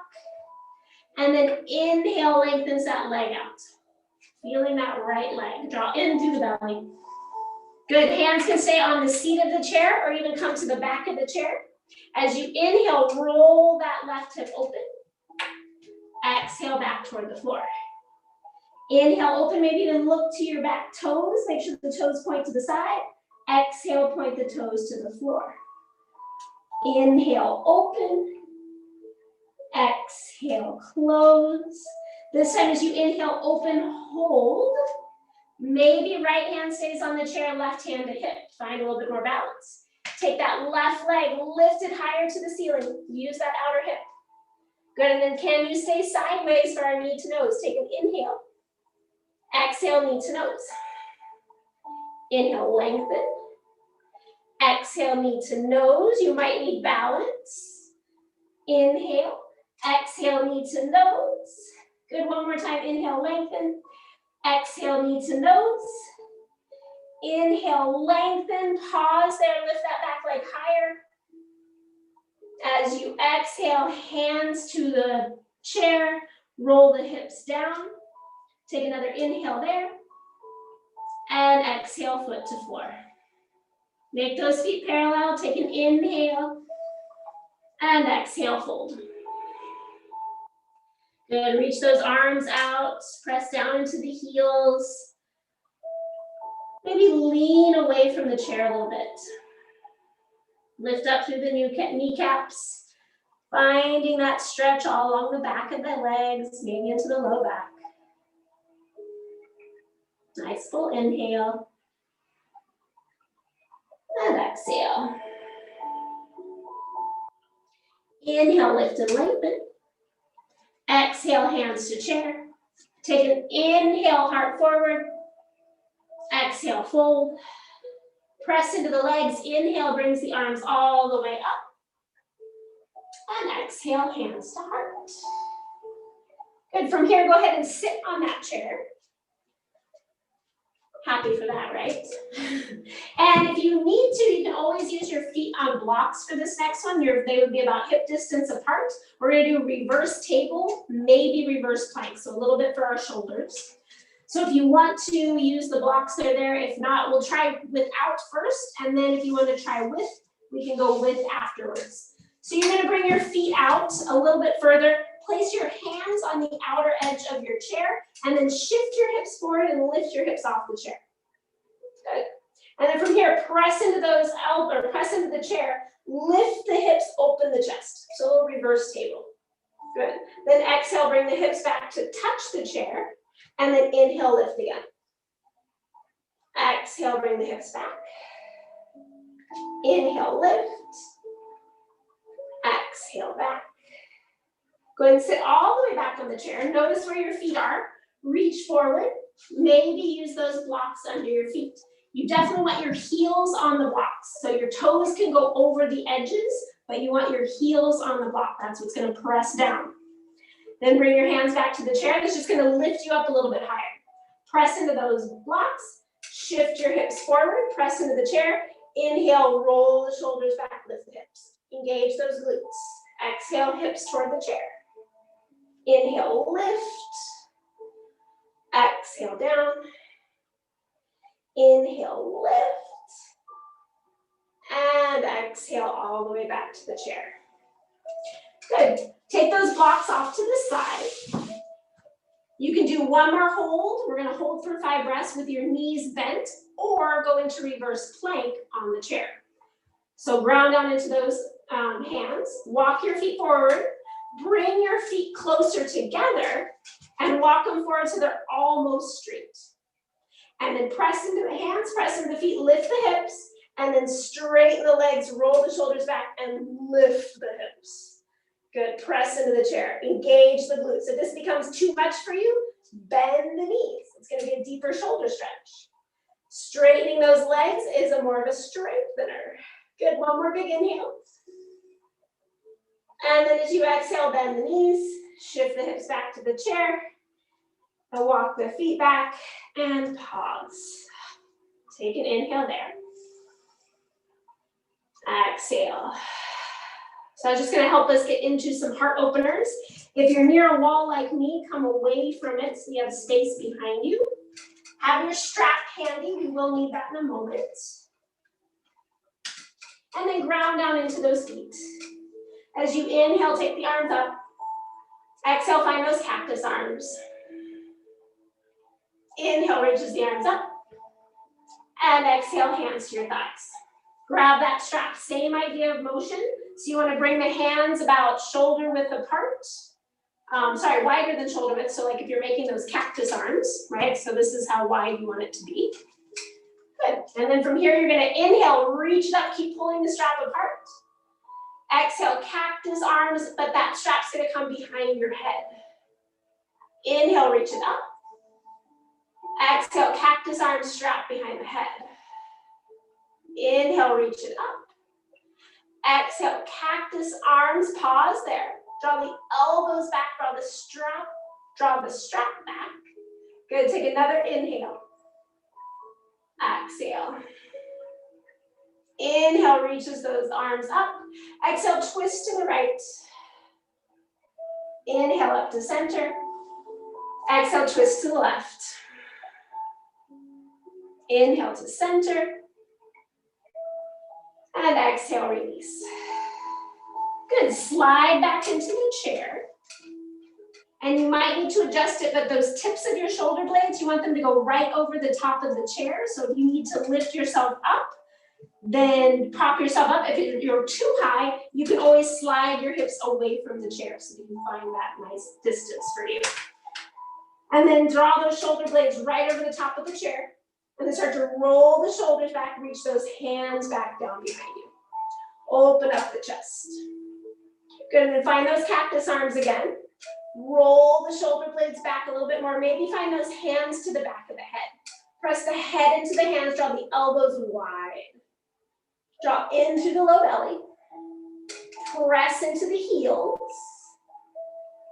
And then inhale, lengthens that leg out. Feeling that right leg, draw in through the belly. Good, hands can stay on the seat of the chair or even come to the back of the chair. As you inhale, roll that left hip open. Exhale, back toward the floor. Inhale, open, maybe even look to your back toes. Make sure the toes point to the side. Exhale, point the toes to the floor. Inhale, open. Exhale, close. This time as you inhale, open, hold. Maybe right hand stays on the chair, left hand at hip. Find a little bit more balance. Take that left leg, lift it higher to the ceiling. Use that outer hip. Good, and then can you stay sideways for our knee to nose? Take an inhale. Exhale, knee to nose. Inhale, lengthen. Exhale, knee to nose. You might need balance. Inhale. Exhale, knee to nose. Good, one more time. Inhale, lengthen. Exhale, knee to nose. Inhale, lengthen. Pause there. Lift that back leg higher. As you exhale, hands to the chair. Roll the hips down. Take another inhale there. And exhale, foot to floor. Make those feet parallel. Take an inhale. And exhale, fold. Good, reach those arms out. Press down into the heels. Maybe lean away from the chair a little bit. Lift up through the kneecaps. Finding that stretch all along the back of the legs, maybe into the low back. Nice full inhale. And exhale. Inhale, lift and lengthen. Exhale, hands to chair. Take an inhale, heart forward. Exhale, fold. Press into the legs. Inhale brings the arms all the way up. And exhale, hands to heart. Good, from here, go ahead and sit on that chair. Happy for that, right? And if you need to, you can always use your feet on blocks for this next one. They would be about hip distance apart. We're gonna do reverse table, maybe reverse plank, so a little bit for our shoulders. So if you want to use the blocks, they're there. If not, we'll try without first, and then if you want to try with, we can go with afterwards. So you're gonna bring your feet out a little bit further. Place your hands on the outer edge of your chair, and then shift your hips forward and lift your hips off the chair. Good. And then from here, press into those elbows, press into the chair, lift the hips, open the chest. So a little reverse table. Good. Then exhale, bring the hips back to touch the chair, and then inhale, lift again. Exhale, bring the hips back. Inhale, lift. Exhale, back. Go ahead and sit all the way back on the chair. Notice where your feet are. Reach forward. Maybe use those blocks under your feet. You definitely want your heels on the blocks. So your toes can go over the edges, but you want your heels on the block. That's what's going to press down. Then bring your hands back to the chair. That's just going to lift you up a little bit higher. Press into those blocks. Shift your hips forward. Press into the chair. Inhale, roll the shoulders back, lift the hips. Engage those glutes. Exhale, hips toward the chair. Inhale, lift. Exhale, down. Inhale, lift. And exhale all the way back to the chair. Good. Take those blocks off to the side. You can do one more hold. We're going to hold for 5 breaths with your knees bent, or go into reverse plank on the chair. So ground down into those hands. Walk your feet forward. Bring your feet closer together and walk them forward so they're almost straight. And then press into the hands, press into the feet, lift the hips, and then straighten the legs, roll the shoulders back, and lift the hips. Good, press into the chair, engage the glutes. If this becomes too much for you, bend the knees. It's gonna be a deeper shoulder stretch. Straightening those legs is more of a strengthener. Good, one more big inhale. And then as you exhale, bend the knees, shift the hips back to the chair, and walk the feet back, and pause. Take an inhale there. Exhale. So I'm just gonna help us get into some heart openers. If you're near a wall like me, come away from it so you have space behind you. Have your strap handy, we will need that in a moment. And then ground down into those feet. As you inhale, take the arms up. Exhale, find those cactus arms. Inhale, reaches the arms up. And exhale, hands to your thighs. Grab that strap, same idea of motion. So you want to bring the hands about shoulder width apart. Wider than shoulder width. So like if you're making those cactus arms, right? So this is how wide you want it to be. Good. And then from here, you're going to inhale, reach it up, keep pulling the strap apart. Exhale, cactus arms, but that strap's going to come behind your head. Inhale, reach it up. Exhale, cactus arms, strap behind the head. Inhale, reach it up. Exhale, cactus arms, pause there. Draw the elbows back, draw the strap back. Good, take another inhale. Exhale. Inhale, reaches those arms up. Exhale, twist to the right. Inhale up to center. Exhale, twist to the left. Inhale to center. And exhale, release. Good, slide back into the chair. And you might need to adjust it, but those tips of your shoulder blades, you want them to go right over the top of the chair. So if you need to lift yourself up, then prop yourself up. If you're too high, you can always slide your hips away from the chair so you can find that nice distance for you. And then draw those shoulder blades right over the top of the chair. And then start to roll the shoulders back, reach those hands back down behind you. Open up the chest. Good, and then find those cactus arms again. Roll the shoulder blades back a little bit more. Maybe find those hands to the back of the head. Press the head into the hands, draw the elbows wide. Draw in through the low belly. Press into the heels.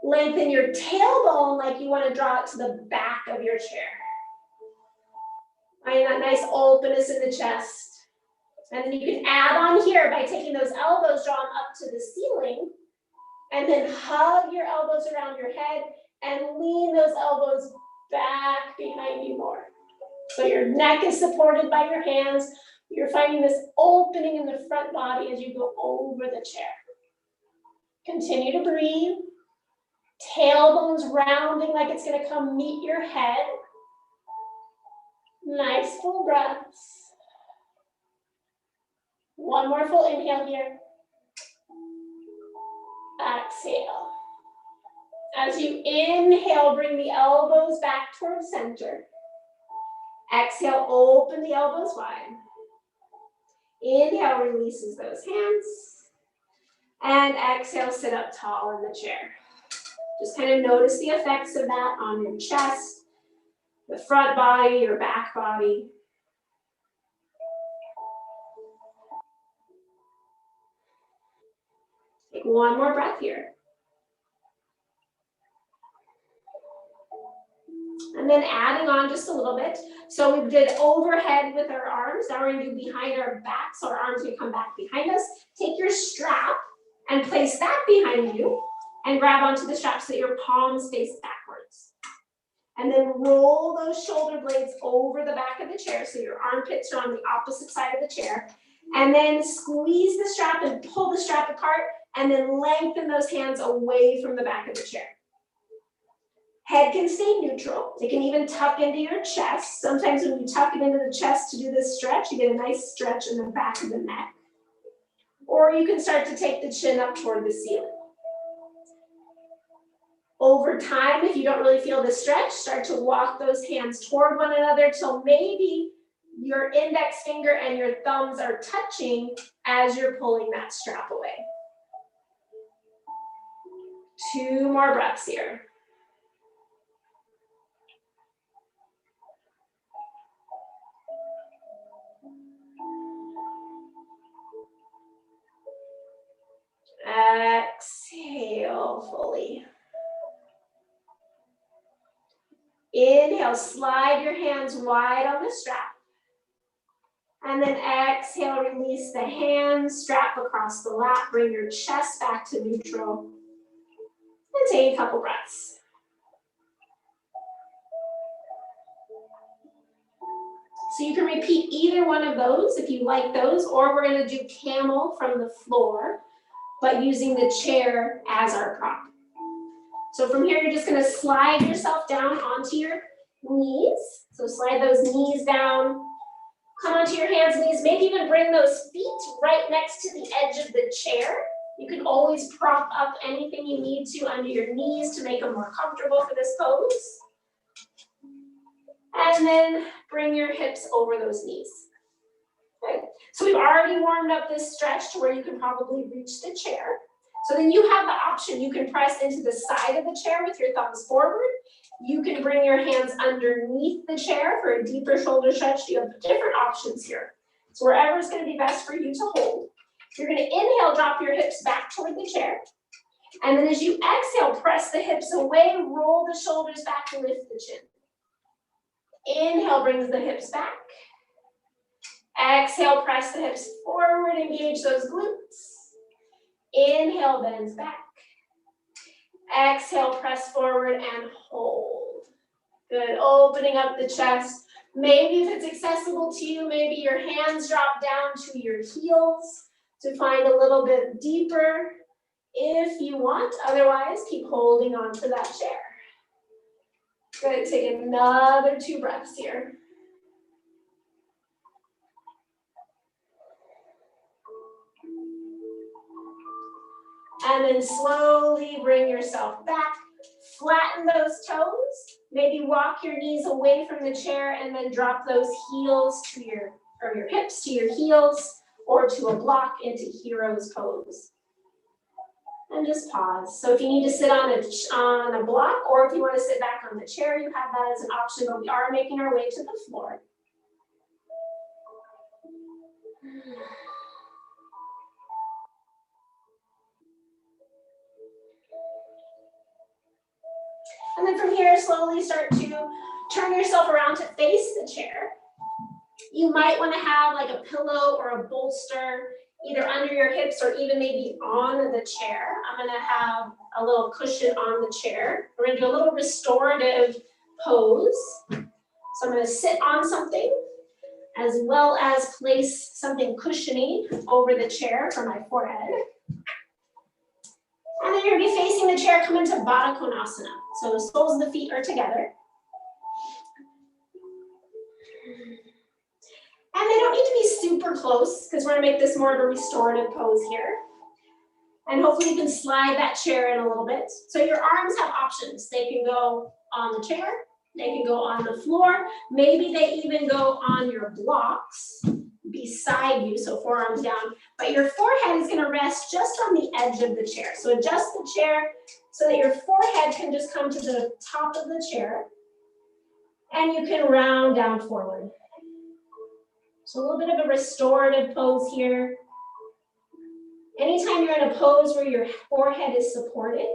Lengthen your tailbone like you want to draw it to the back of your chair. Find that nice openness in the chest. And then you can add on here by taking those elbows, draw them up to the ceiling, and then hug your elbows around your head and lean those elbows back behind you more. So your neck is supported by your hands. You're finding this opening in the front body as you go over the chair. Continue to breathe. Tailbones rounding like it's going to come meet your head. Nice full breaths. One more full inhale here. Exhale. As you inhale, bring the elbows back towards center. Exhale, open the elbows wide. Inhale, releases those hands. And exhale, sit up tall in the chair. Just kind of notice the effects of that on your chest, the front body, your back body. Take one more breath here. And then adding on just a little bit. So we did overhead with our arms. Now we're going to do behind our back. So our arms can come back behind us. Take your strap and place that behind you and grab onto the strap so that your palms face backwards. And then roll those shoulder blades over the back of the chair so your armpits are on the opposite side of the chair. And then squeeze the strap and pull the strap apart and then lengthen those hands away from the back of the chair. Head can stay neutral. It can even tuck into your chest. Sometimes when you tuck it into the chest to do this stretch, you get a nice stretch in the back of the neck. Or you can start to take the chin up toward the ceiling. Over time, if you don't really feel the stretch, start to walk those hands toward one another till maybe your index finger and your thumbs are touching as you're pulling that strap away. 2 more breaths here. Exhale fully. Inhale, slide your hands wide on the strap. And then exhale, release the hands, strap across the lap, bring your chest back to neutral. And take a couple breaths. So you can repeat either one of those if you like those, or we're going to do camel from the floor, but using the chair as our prop. So from here, you're just going to slide yourself down onto your knees. So slide those knees down, come onto your hands and knees, maybe even bring those feet right next to the edge of the chair. You can always prop up anything you need to under your knees to make them more comfortable for this pose. And then bring your hips over those knees. Okay. So we've already warmed up this stretch to where you can probably reach the chair. So then you have the option, you can press into the side of the chair with your thumbs forward. You can bring your hands underneath the chair for a deeper shoulder stretch. You have different options here. So wherever is going to be best for you to hold. You're going to inhale, drop your hips back toward the chair. And then as you exhale, press the hips away, roll the shoulders back and lift the chin. Inhale brings the hips back. Exhale, press the hips forward, engage those glutes. Inhale, bends back. Exhale, press forward and hold. Good, opening up the chest. Maybe if it's accessible to you, maybe your hands drop down to your heels to find a little bit deeper if you want. Otherwise, keep holding on to that chair. Good, take another 2 breaths here. And then slowly bring yourself back. Flatten those toes. Maybe walk your knees away from the chair and then drop those heels to your hips to your heels or to a block into hero's pose. And just pause. So if you need to sit on a block or if you want to sit back on the chair, you have that as an option, but we are making our way to the floor. And then from here, slowly start to turn yourself around to face the chair. You might want to have like a pillow or a bolster either under your hips or even maybe on the chair. I'm going to have a little cushion on the chair. We're going to do a little restorative pose. So I'm going to sit on something as well as place something cushiony over the chair for my forehead. And then you're going to be facing the chair, come into Baddha Konasana. So the soles of the feet are together. And they don't need to be super close because we're going to make this more of a restorative pose here. And hopefully you can slide that chair in a little bit. So your arms have options. They can go on the chair. They can go on the floor. Maybe they even go on your blocks beside you, so forearms down. But your forehead is going to rest just on the edge of the chair. So adjust the chair so that your forehead can just come to the top of the chair. And you can round down forward. So a little bit of a restorative pose here. Anytime you're in a pose where your forehead is supported,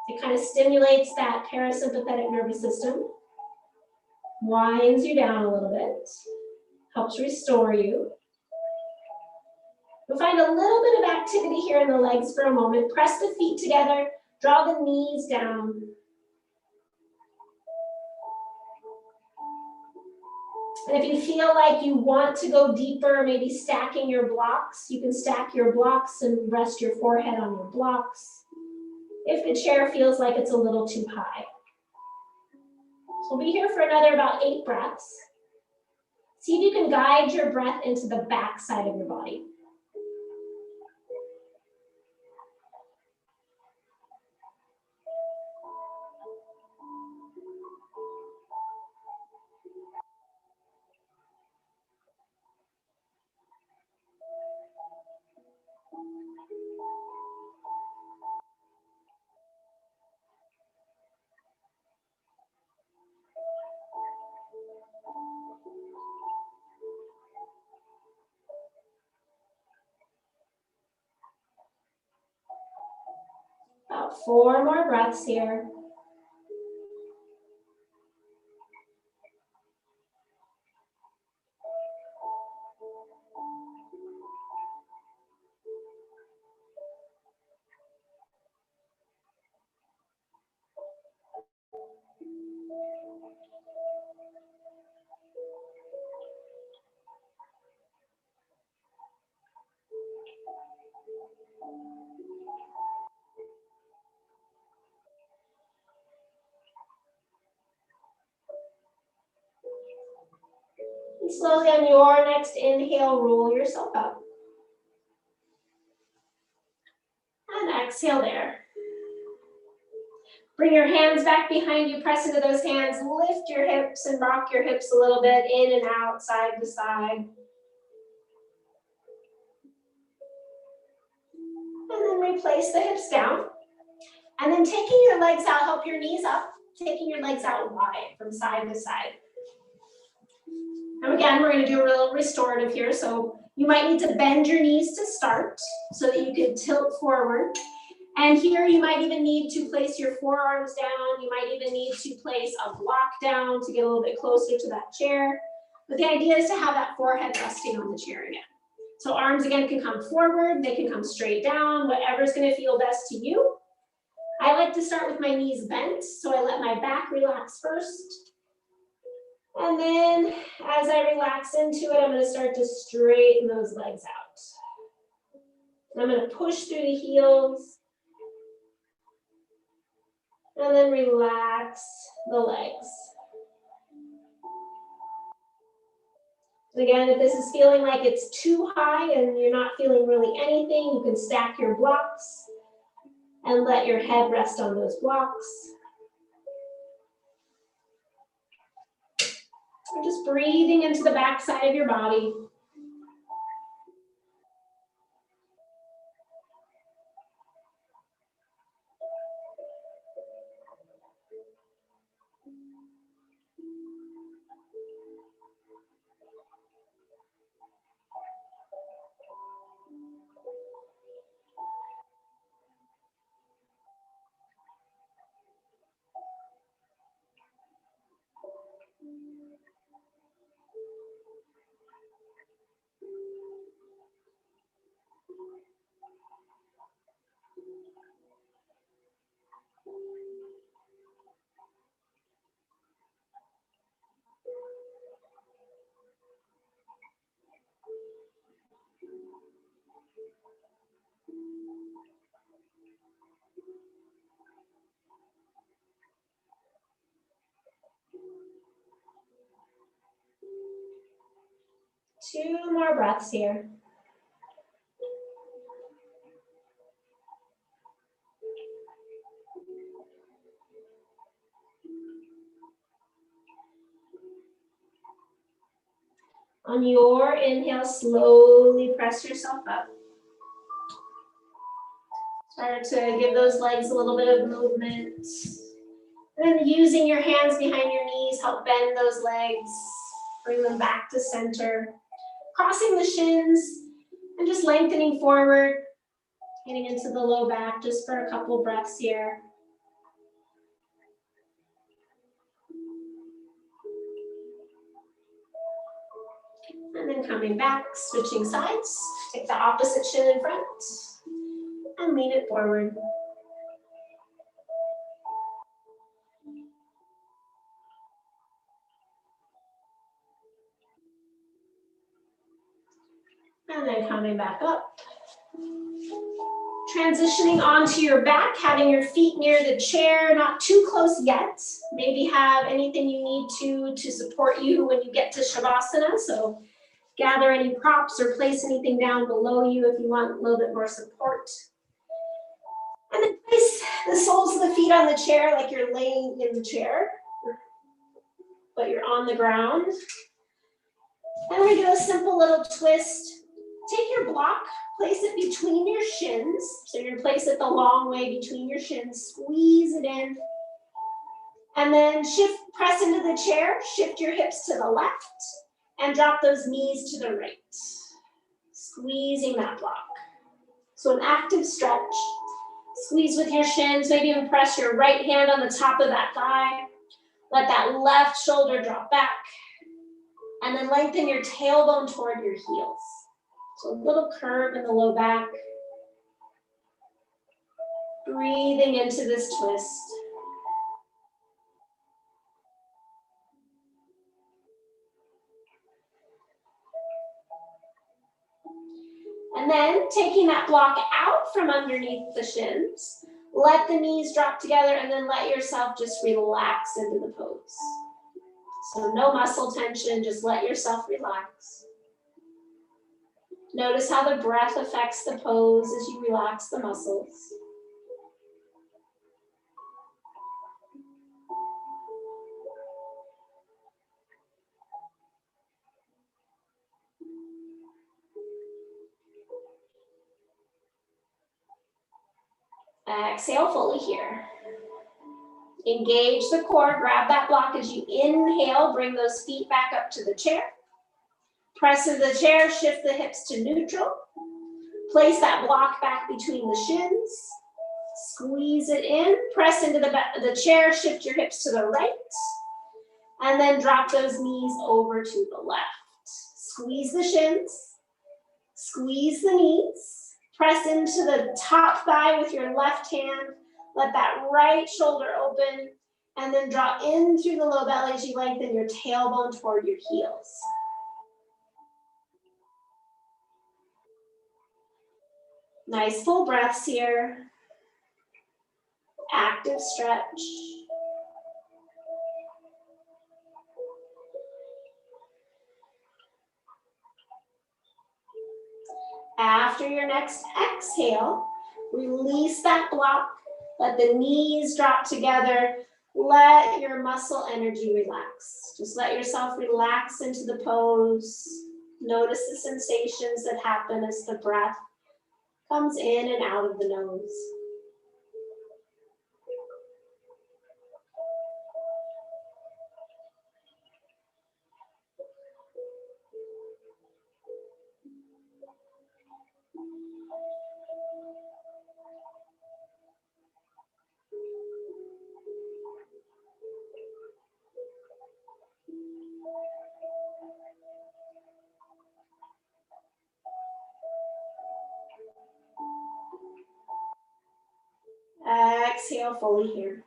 it kind of stimulates that parasympathetic nervous system, winds you down a little bit, helps restore you. You'll find a little bit of activity here in the legs for a moment. Press the feet together, draw the knees down. And if you feel like you want to go deeper, maybe stacking your blocks, you can stack your blocks and rest your forehead on your blocks if the chair feels like it's a little too high. So we'll be here for another about 8 breaths. See if you can guide your breath into the back side of your body. About 4 more breaths here. And slowly on your next inhale, roll yourself up. And exhale there. Bring your hands back behind you, press into those hands, lift your hips and rock your hips a little bit, in and out, side to side. And then replace the hips down. And then taking your legs out, help your knees up, taking your legs out wide from side to side. And again, we're going to do a little restorative here. So you might need to bend your knees to start so that you can tilt forward. And here you might even need to place your forearms down. You might even need to place a block down to get a little bit closer to that chair. But the idea is to have that forehead resting on the chair again. So arms again can come forward, they can come straight down, whatever's going to feel best to you. I like to start with my knees bent, so I let my back relax first. And then as I relax into it, I'm going to start to straighten those legs out. I'm going to push through the heels. And then relax the legs. Again, if this is feeling like it's too high and you're not feeling really anything, you can stack your blocks and let your head rest on those blocks. And just breathing into the back side of your body. 2 more breaths here. On your inhale, slowly press yourself up. Start to give those legs a little bit of movement. And then using your hands behind your knees, help bend those legs. Bring them back to center. Crossing the shins and just lengthening forward. Getting into the low back just for a couple breaths here. And then coming back, switching sides. Take the opposite shin in front and lean it forward. And then coming back up. Transitioning onto your back, having your feet near the chair, not too close yet. Maybe have anything you need to support you when you get to Shavasana. So gather any props or place anything down below you if you want a little bit more support. And then place the soles of the feet on the chair like you're laying in the chair, but you're on the ground. And we do a simple little twist. Take your block, place it between your shins. So you're gonna place it the long way between your shins, squeeze it in. And then press into the chair, shift your hips to the left, and drop those knees to the right. Squeezing that block. So an active stretch. Squeeze with your shins, maybe even press your right hand on the top of that thigh. Let that left shoulder drop back. And then lengthen your tailbone toward your heels. So a little curve in the low back. Breathing into this twist. And then taking that block out from underneath the shins, let the knees drop together and then let yourself just relax into the pose. So no muscle tension, just let yourself relax. Notice how the breath affects the pose as you relax the muscles. Exhale fully here. Engage the core, grab that block as you inhale, bring those feet back up to the chair. Press into the chair, shift the hips to neutral. Place that block back between the shins. Squeeze it in, press into the chair, shift your hips to the right. And then drop those knees over to the left. Squeeze the shins, squeeze the knees. Press into the top thigh with your left hand. Let that right shoulder open and then draw in through the low belly as you lengthen your tailbone toward your heels. Nice full breaths here. Active stretch. After your next exhale, release that block. Let the knees drop together. Let your muscle energy relax. Just let yourself relax into the pose. Notice the sensations that happen as the breath comes in and out of the nose. Exhale fully here.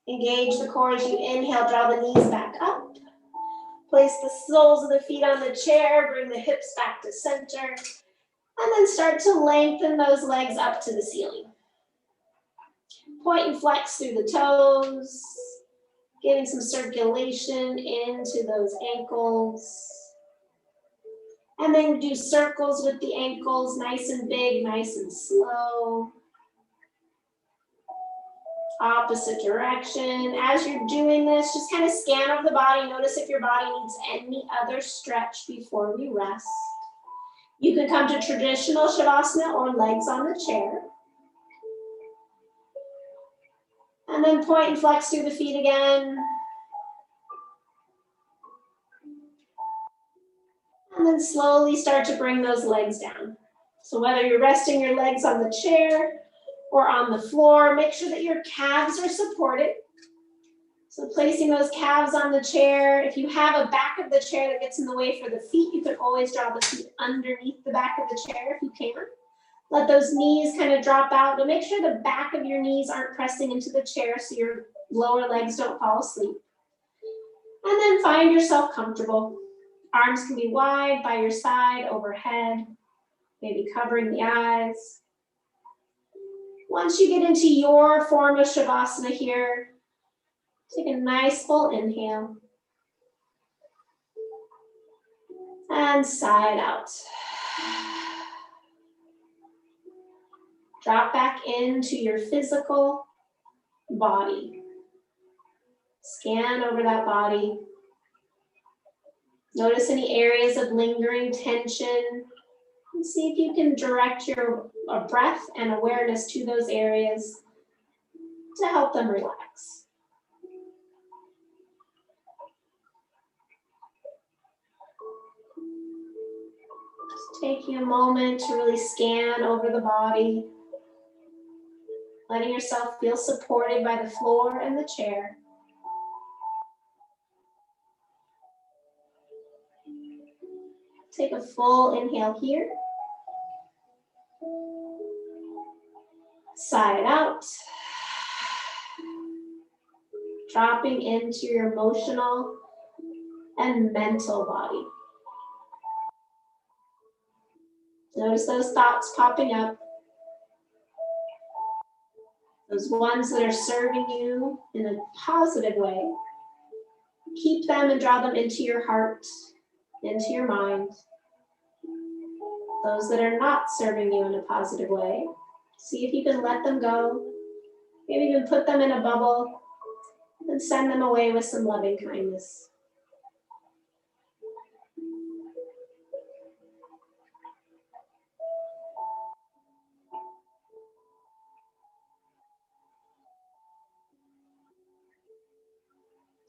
Engage the core as you inhale, draw the knees back up. Place the soles of the feet on the chair, bring the hips back to center, and then start to lengthen those legs up to the ceiling. Point and flex through the toes. Getting some circulation into those ankles. And then do circles with the ankles, nice and big, nice and slow. Opposite direction. As you're doing this, just kind of scan over the body. Notice if your body needs any other stretch before we rest. You can come to traditional Shavasana or legs on the chair. And then point and flex through the feet again. And then slowly start to bring those legs down. So whether you're resting your legs on the chair or on the floor, make sure that your calves are supported. So placing those calves on the chair. If you have a back of the chair that gets in the way for the feet, you can always draw the feet underneath the back of the chair if you can. Let those knees kind of drop out, but make sure the back of your knees aren't pressing into the chair so your lower legs don't fall asleep. And then find yourself comfortable. Arms can be wide by your side, overhead, maybe covering the eyes. Once you get into your form of Shavasana here, take a nice full inhale. And side out. Drop back into your physical body. Scan over that body. Notice any areas of lingering tension. And see if you can direct your breath and awareness to those areas to help them relax. Just taking a moment to really scan over the body, letting yourself feel supported by the floor and the chair. Take a full inhale here. Side out. Dropping into your emotional and mental body. Notice those thoughts popping up. Those ones that are serving you in a positive way. Keep them and draw them into your heart, into your mind. Those that are not serving you in a positive way, see if you can let them go. Maybe even put them in a bubble and send them away with some loving kindness.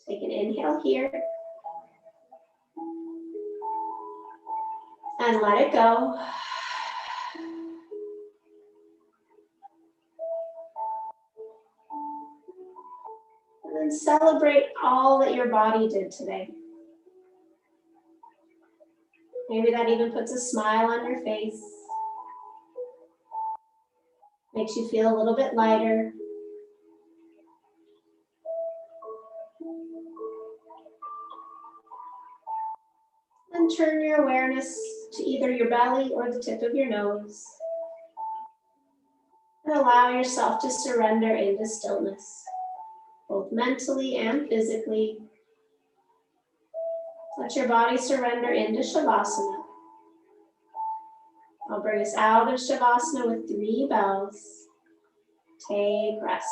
Take an inhale here. And let it go. And then celebrate all that your body did today. Maybe that even puts a smile on your face. Makes you feel a little bit lighter. And turn your awareness to either your belly or the tip of your nose. And allow yourself to surrender into stillness, both mentally and physically. Let your body surrender into Shavasana. I'll bring us out of Shavasana with 3 bows. Take rest.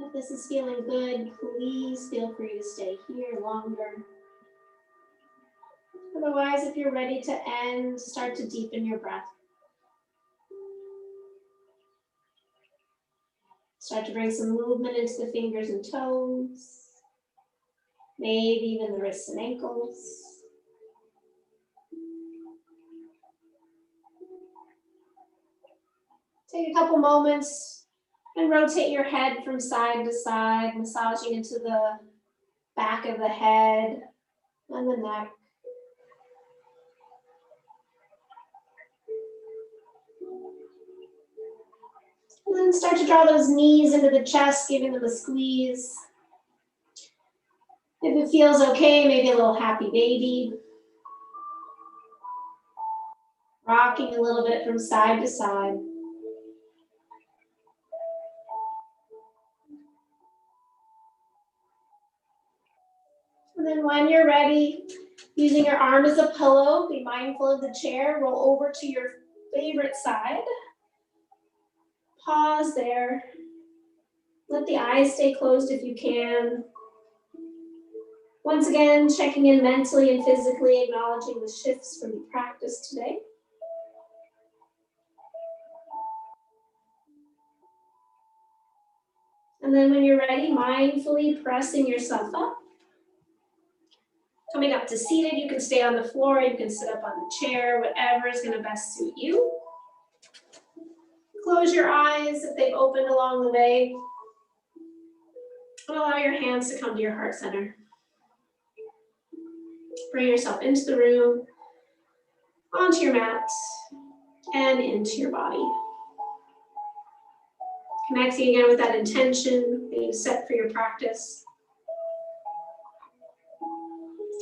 If this is feeling good, please feel free to stay here longer. Otherwise, if you're ready to end, start to deepen your breath. Start to bring some movement into the fingers and toes, maybe even the wrists and ankles. Take a couple moments and rotate your head from side to side, massaging into the back of the head and the neck. And then start to draw those knees into the chest, giving them a squeeze. If it feels okay, maybe a little happy baby. Rocking a little bit from side to side. And then when you're ready, using your arm as a pillow, be mindful of the chair, roll over to your favorite side. Pause there. Let the eyes stay closed if you can. Once again, checking in mentally and physically, acknowledging the shifts from the practice today. And then when you're ready, mindfully pressing yourself up. Coming up to seated, you can stay on the floor, you can sit up on the chair, whatever is going to best suit you. Close your eyes if they've opened along the way. And allow your hands to come to your heart center. Bring yourself into the room, onto your mat, and into your body. Connecting again with that intention being set for your practice.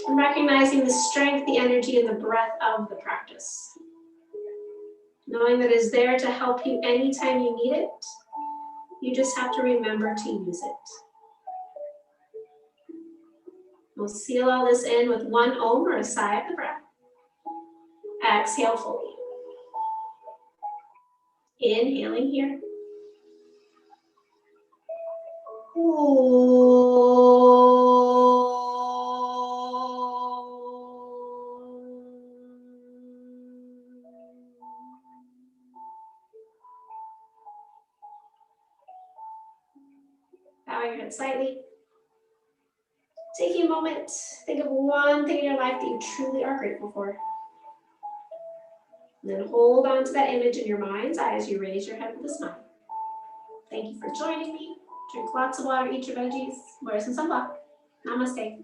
And recognizing the strength, the energy, and the breath of the practice. Knowing that it's there to help you anytime you need it. You just have to remember to use it. We'll seal all this in with one Om or a sigh of the breath. Exhale fully. Inhaling here. Bow your head slightly. Taking a moment, think of one thing in your life that you truly are grateful for. And then hold on to that image in your mind's eye as you raise your head with a smile. Thank you for joining me. Drink lots of water, eat your veggies, wear some sunblock. Namaste.